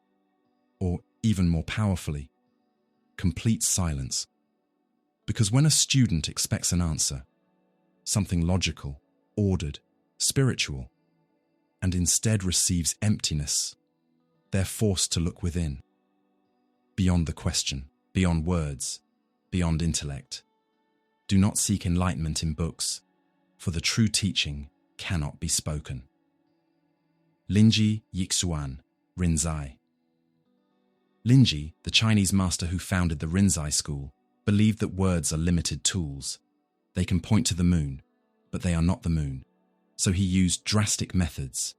or even more powerfully, complete silence. Because when a student expects an answer, something logical, ordered, spiritual, and instead receives emptiness, they're forced to look within, beyond the question, beyond words, beyond intellect. Do not seek enlightenment in books, for the true teaching cannot be spoken. Linji Yixuan, Rinzai. Linji, the Chinese master who founded the Rinzai school, believed that words are limited tools. They can point to the moon, but they are not the moon. So he used drastic methods,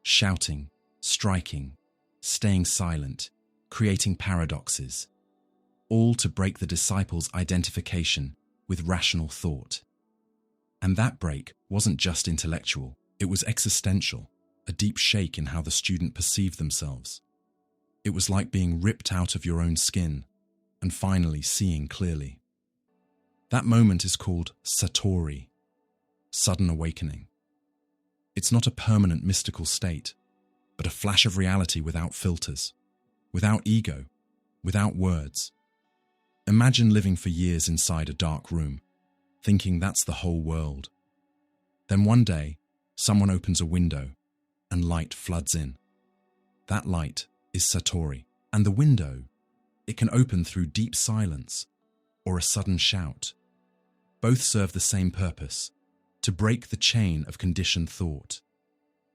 shouting, striking, staying silent, creating paradoxes. all to break the disciples' identification with rational thought. And that break wasn't just intellectual, it was existential, a deep shake in how the student perceived themselves. It was like being ripped out of your own skin and finally seeing clearly. That moment is called satori, sudden awakening. It's not a permanent mystical state, but a flash of reality without filters, without ego, without words. Imagine living for years inside a dark room, thinking that's the whole world. Then one day, someone opens a window and light floods in. That light is satori, and the window, it can open through deep silence or a sudden shout. Both serve the same purpose, to break the chain of conditioned thought.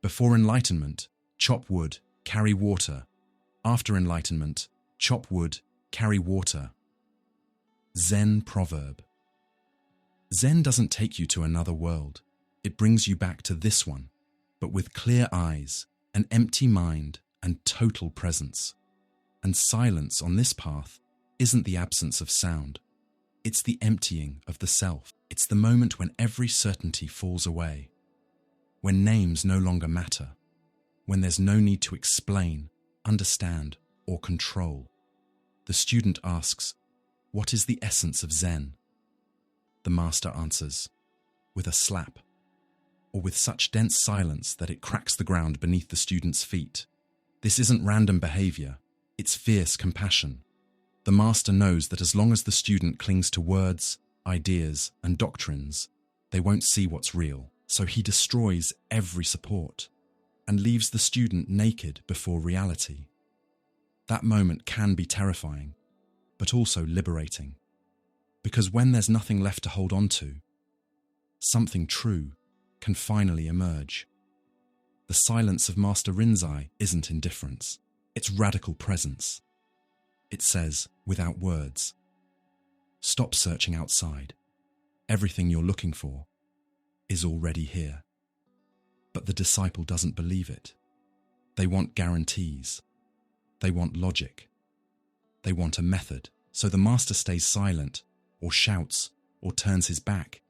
Before enlightenment, chop wood, carry water. After enlightenment, chop wood, carry water. Zen proverb. Zen doesn't take you to another world. It brings you back to this one, but with clear eyes, an empty mind, and total presence. And silence on this path isn't the absence of sound. It's the emptying of the self. It's the moment when every certainty falls away, when names no longer matter, when there's no need to explain, understand, or control. The student asks, "What is the essence of Zen?" The master answers, with a slap, or with such dense silence that it cracks the ground beneath the student's feet. This isn't random behavior, it's fierce compassion. The master knows that as long as the student clings to words, ideas, and doctrines, they won't see what's real, so he destroys every support and leaves the student naked before reality. That moment can be terrifying, but also liberating, because when there's nothing left to hold on to, something true can finally emerge. The silence of Master Rinzai isn't indifference, it's radical presence. It says, without words, stop searching outside. Everything you're looking for is already here. But the disciple doesn't believe it. They want guarantees. They want logic. They want a method. So the master stays silent, or shouts, or turns his back.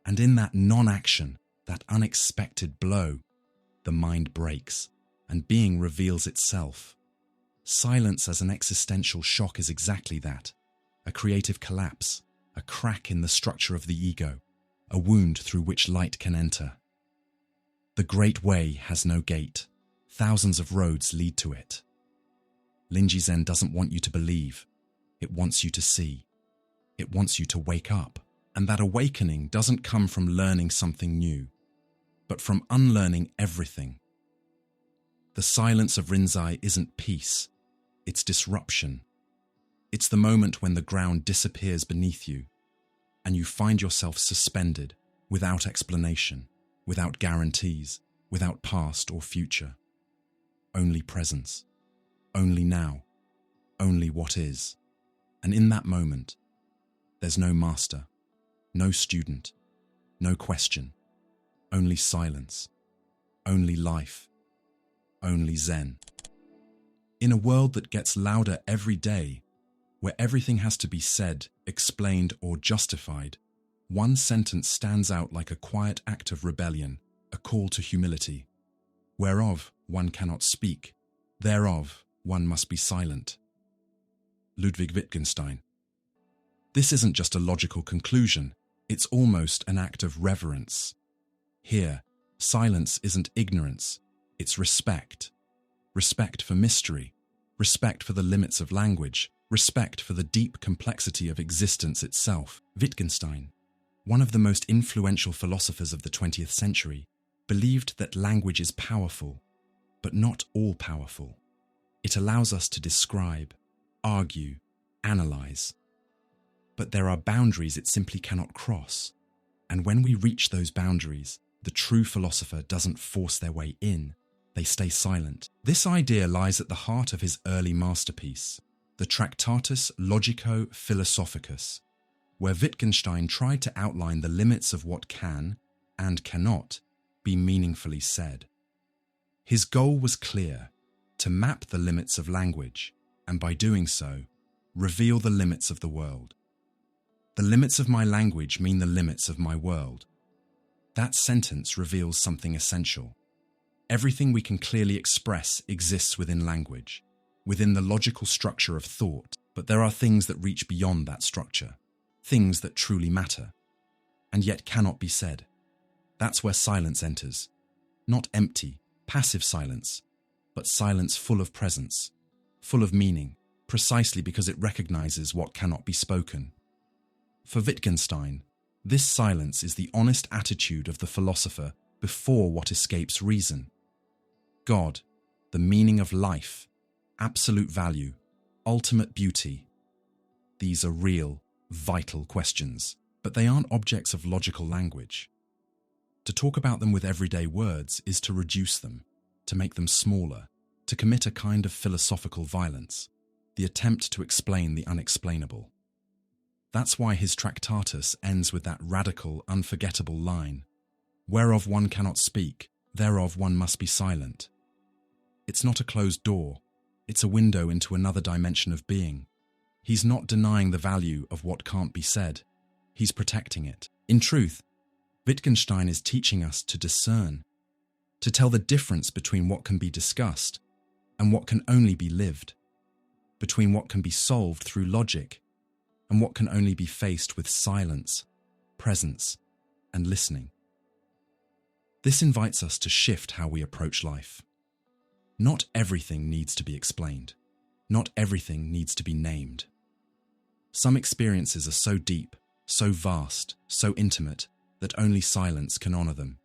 And in that non-action, that unexpected blow, the mind breaks, and being reveals itself. Silence as an existential shock is exactly that. A creative collapse, a crack in the structure of the ego, a wound through which light can enter. The great way has no gate. Thousands of roads lead to it. Linji Zen doesn't want you to believe. It wants you to see. It wants you to wake up. And that awakening doesn't come from learning something new, but from unlearning everything. The silence of Rinzai isn't peace. It's disruption. It's the moment when the ground disappears beneath you and you find yourself suspended without explanation, without guarantees, without past or future. Only presence, only now, only what is. And in that moment, there's no master, no student, no question, only silence, only life, only Zen. In a world that gets louder every day, where everything has to be said, explained, or justified, one sentence stands out like a quiet act of rebellion, a call to humility. Whereof one cannot speak, thereof one must be silent. Ludwig Wittgenstein. This isn't just a logical conclusion, it's almost an act of reverence. Here, silence isn't ignorance, it's respect. Respect for mystery, respect for the limits of language, respect for the deep complexity of existence itself. Wittgenstein, one of the most influential philosophers of the 20th century, believed that language is powerful, but not all-powerful. It allows us to describe, argue, analyze. But there are boundaries it simply cannot cross, and when we reach those boundaries, the true philosopher doesn't force their way in. They stay silent. This idea lies at the heart of his early masterpiece, the Tractatus Logico-Philosophicus, where Wittgenstein tried to outline the limits of what can, and cannot, be meaningfully said. His goal was clear, to map the limits of language, and by doing so, reveal the limits of the world. The limits of my language mean the limits of my world. That sentence reveals something essential. Everything we can clearly express exists within language, within the logical structure of thought, but there are things that reach beyond that structure, things that truly matter, and yet cannot be said. That's where silence enters. Not empty, passive silence, but silence full of presence, full of meaning, precisely because it recognizes what cannot be spoken. For Wittgenstein, this silence is the honest attitude of the philosopher before what escapes reason. God, the meaning of life, absolute value, ultimate beauty. These are real, vital questions, but they aren't objects of logical language. To talk about them with everyday words is to reduce them, to make them smaller, to commit a kind of philosophical violence, the attempt to explain the unexplainable. That's why his Tractatus ends with that radical, unforgettable line, "Whereof one cannot speak, thereof one must be silent." It's not a closed door, it's a window into another dimension of being. He's not denying the value of what can't be said, he's protecting it. In truth, Wittgenstein is teaching us to discern, to tell the difference between what can be discussed and what can only be lived, between what can be solved through logic and what can only be faced with silence, presence, and listening. This invites us to shift how we approach life. Not everything needs to be explained. Not everything needs to be named. Some experiences are so deep, so vast, so intimate, that only silence can honor them.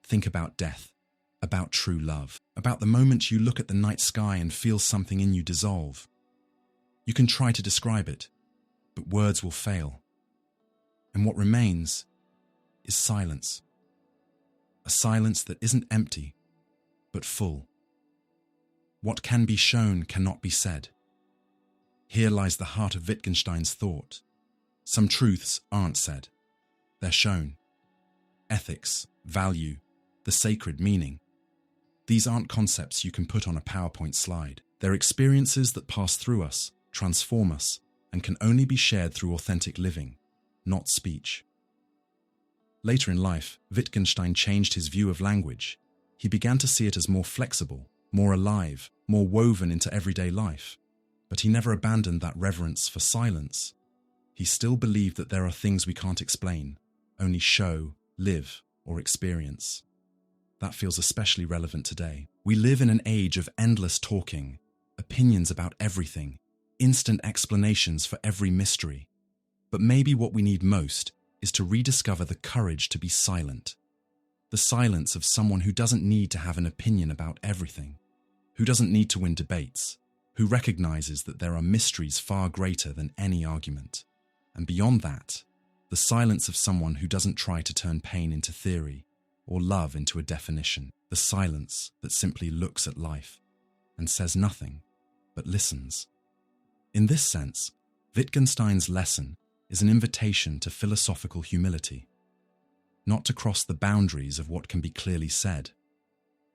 Think about death, about true love, about the moment you look at the night sky and feel something in you dissolve. You can try to describe it, but words will fail. And what remains is silence. A silence that isn't empty, but full. What can be shown cannot be said. Here lies the heart of Wittgenstein's thought. Some truths aren't said. They're shown. Ethics, value, the sacred meaning. These aren't concepts you can put on a PowerPoint slide. They're experiences that pass through us, transform us, and can only be shared through authentic living, not speech. Later in life, Wittgenstein changed his view of language. He began to see it as more flexible, more alive, more woven into everyday life. But he never abandoned that reverence for silence. He still believed that there are things we can't explain, only show, live, or experience. That feels especially relevant today. We live in an age of endless talking, opinions about everything, instant explanations for every mystery. But maybe what we need most is to rediscover the courage to be silent. The silence of someone who doesn't need to have an opinion about everything, who doesn't need to win debates, who recognizes that there are mysteries far greater than any argument. And beyond that, the silence of someone who doesn't try to turn pain into theory or love into a definition. The silence that simply looks at life and says nothing, but listens. In this sense, Wittgenstein's lesson is an invitation to philosophical humility. Not to cross the boundaries of what can be clearly said,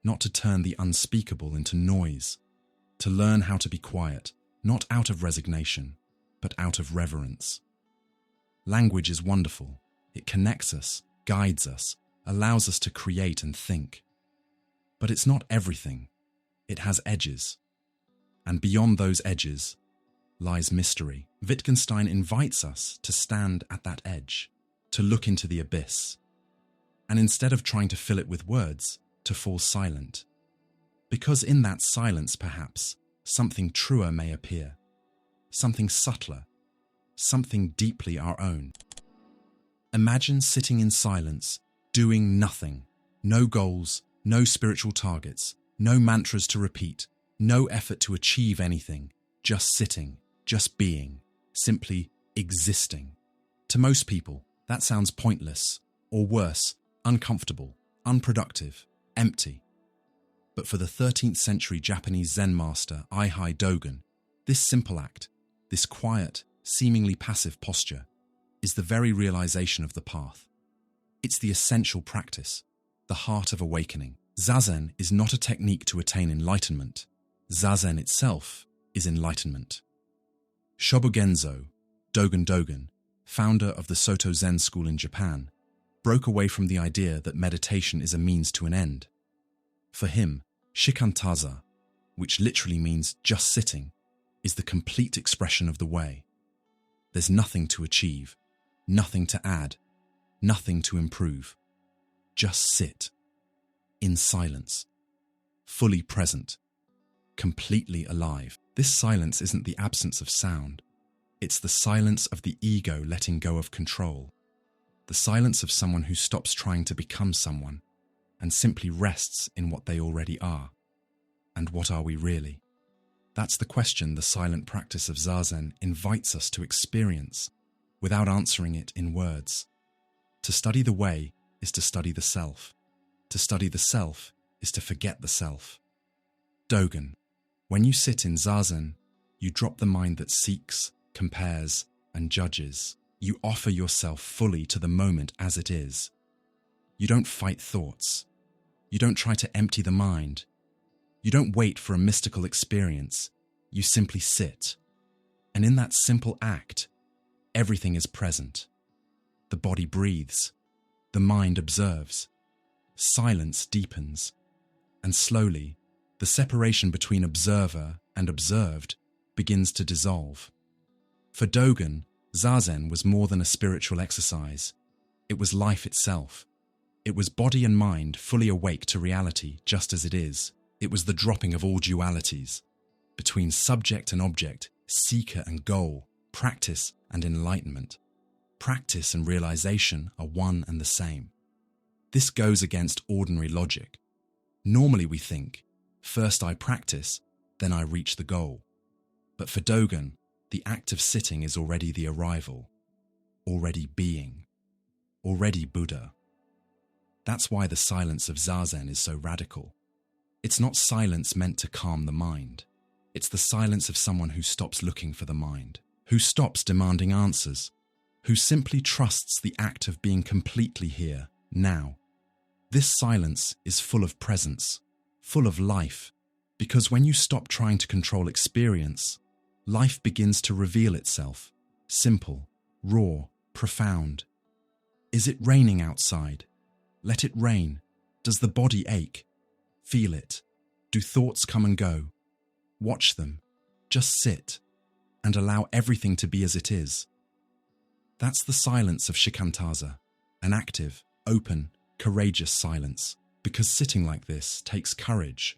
not to turn the unspeakable into noise, to learn how to be quiet, not out of resignation, but out of reverence. Language is wonderful. It connects us, guides us, allows us to create and think. But it's not everything. It has edges. And beyond those edges lies mystery. Wittgenstein invites us to stand at that edge, to look into the abyss, and instead of trying to fill it with words, to fall silent. Because in that silence, perhaps, something truer may appear, something subtler, something deeply our own. Imagine sitting in silence, doing nothing, no goals, no spiritual targets, no mantras to repeat, no effort to achieve anything, just sitting, just being, simply existing. To most people, that sounds pointless, or worse, uncomfortable, unproductive, empty. But for the 13th century Japanese Zen master Eihai Dōgen, this simple act, this quiet, seemingly passive posture, is the very realization of the path. It's the essential practice, the heart of awakening. Zazen is not a technique to attain enlightenment. Zazen itself is enlightenment. Shobogenzo, Dōgen, founder of the Soto Zen school in Japan, broke away from the idea that meditation is a means to an end. For him, shikantaza, which literally means just sitting, is the complete expression of the way. There's nothing to achieve, nothing to add, nothing to improve. Just sit, in silence, fully present, completely alive. This silence isn't the absence of sound. It's the silence of the ego letting go of control. The silence of someone who stops trying to become someone and simply rests in what they already are. And what are we really? That's the question the silent practice of Zazen invites us to experience without answering it in words. To study the way is to study the self. To study the self is to forget the self. Dōgen. When you sit in Zazen, you drop the mind that seeks, compares, and judges. You offer yourself fully to the moment as it is. You don't fight thoughts. You don't try to empty the mind. You don't wait for a mystical experience. You simply sit. And in that simple act, everything is present. The body breathes. The mind observes. Silence deepens. And slowly, the separation between observer and observed begins to dissolve. For Dōgen, Zazen was more than a spiritual exercise. It was life itself. It was body and mind fully awake to reality just as it is. It was the dropping of all dualities between subject and object, seeker and goal, practice and enlightenment. Practice and realization are one and the same. This goes against ordinary logic. Normally we think, first I practice, then I reach the goal. But for Dōgen, the act of sitting is already the arrival, already being, already Buddha. That's why the silence of Zazen is so radical. It's not silence meant to calm the mind. It's the silence of someone who stops looking for the mind, who stops demanding answers, who simply trusts the act of being completely here, now. This silence is full of presence, full of life, because when you stop trying to control experience, life begins to reveal itself, simple, raw, profound. Is it raining outside? Let it rain. Does the body ache? Feel it. Do thoughts come and go? Watch them. Just sit and allow everything to be as it is. That's the silence of shikantaza, an active, open, courageous silence, because sitting like this takes courage.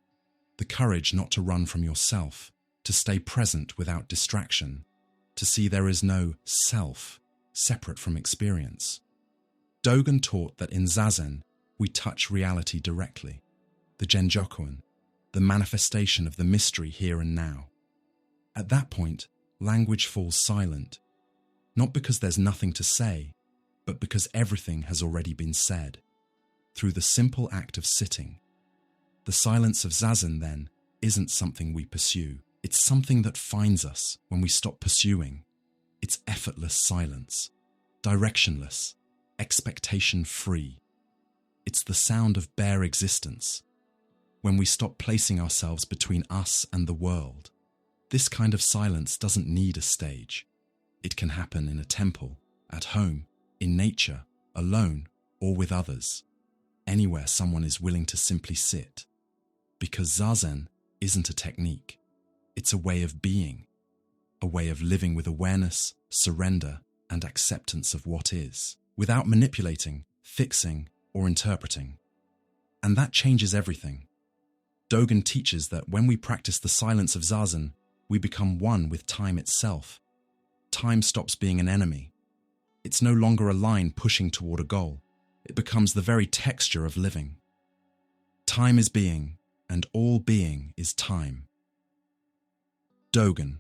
The courage not to run from yourself, to stay present without distraction, to see there is no self separate from experience. Dōgen taught that in Zazen, we touch reality directly, the Genjokuan, the manifestation of the mystery here and now. At that point, language falls silent, not because there's nothing to say, but because everything has already been said, through the simple act of sitting. The silence of Zazen, then, isn't something we pursue. It's something that finds us when we stop pursuing. It's effortless silence, directionless, expectation-free. It's the sound of bare existence, when we stop placing ourselves between us and the world. This kind of silence doesn't need a stage. It can happen in a temple, at home, in nature, alone, or with others. Anywhere someone is willing to simply sit. Because Zazen isn't a technique. It's a way of being, a way of living with awareness, surrender, and acceptance of what is, without manipulating, fixing, or interpreting. And that changes everything. Dōgen teaches that when we practice the silence of Zazen, we become one with time itself. Time stops being an enemy. It's no longer a line pushing toward a goal. It becomes the very texture of living. Time is being, and all being is time. Dōgen.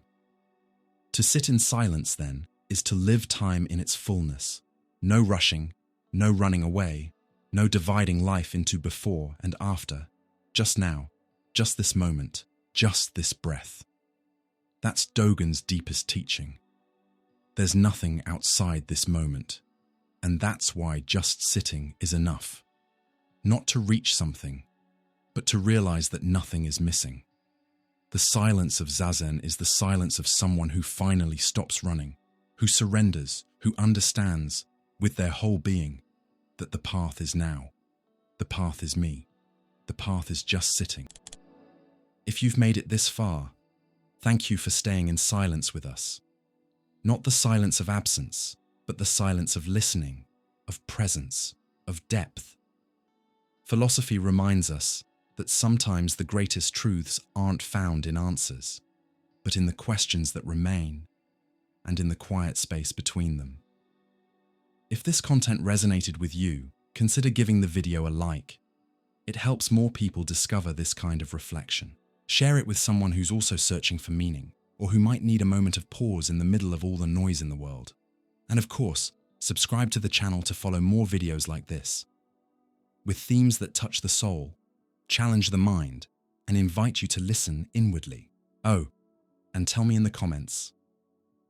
To sit in silence, then, is to live time in its fullness. No rushing, no running away, no dividing life into before and after. Just now, just this moment, just this breath. That's Dōgen's deepest teaching. There's nothing outside this moment, and that's why just sitting is enough. Not to reach something, but to realize that nothing is missing. The silence of Zazen is the silence of someone who finally stops running, who surrenders, who understands, with their whole being, that the path is now. The path is me. The path is just sitting. If you've made it this far, thank you for staying in silence with us. Not the silence of absence, but the silence of listening, of presence, of depth. Philosophy reminds us that sometimes the greatest truths aren't found in answers, but in the questions that remain and in the quiet space between them. If this content resonated with you, consider giving the video a like. It helps more people discover this kind of reflection. Share it with someone who's also searching for meaning, or who might need a moment of pause in the middle of all the noise in the world. And of course, subscribe to the channel to follow more videos like this, with themes that touch the soul, challenge the mind, and invite you to listen inwardly. Oh, and tell me in the comments,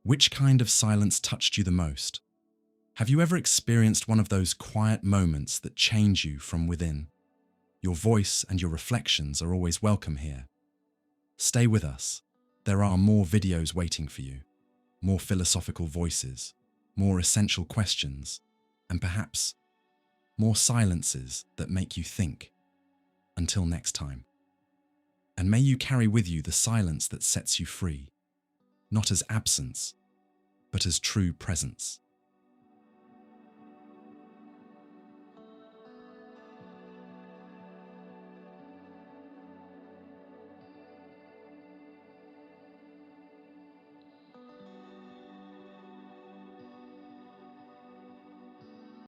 which kind of silence touched you the most? Have you ever experienced one of those quiet moments that change you from within? Your voice and your reflections are always welcome here. Stay with us. There are more videos waiting for you, more philosophical voices, more essential questions, and perhaps more silences that make you think. Until next time. And may you carry with you the silence that sets you free, not as absence, but as true presence.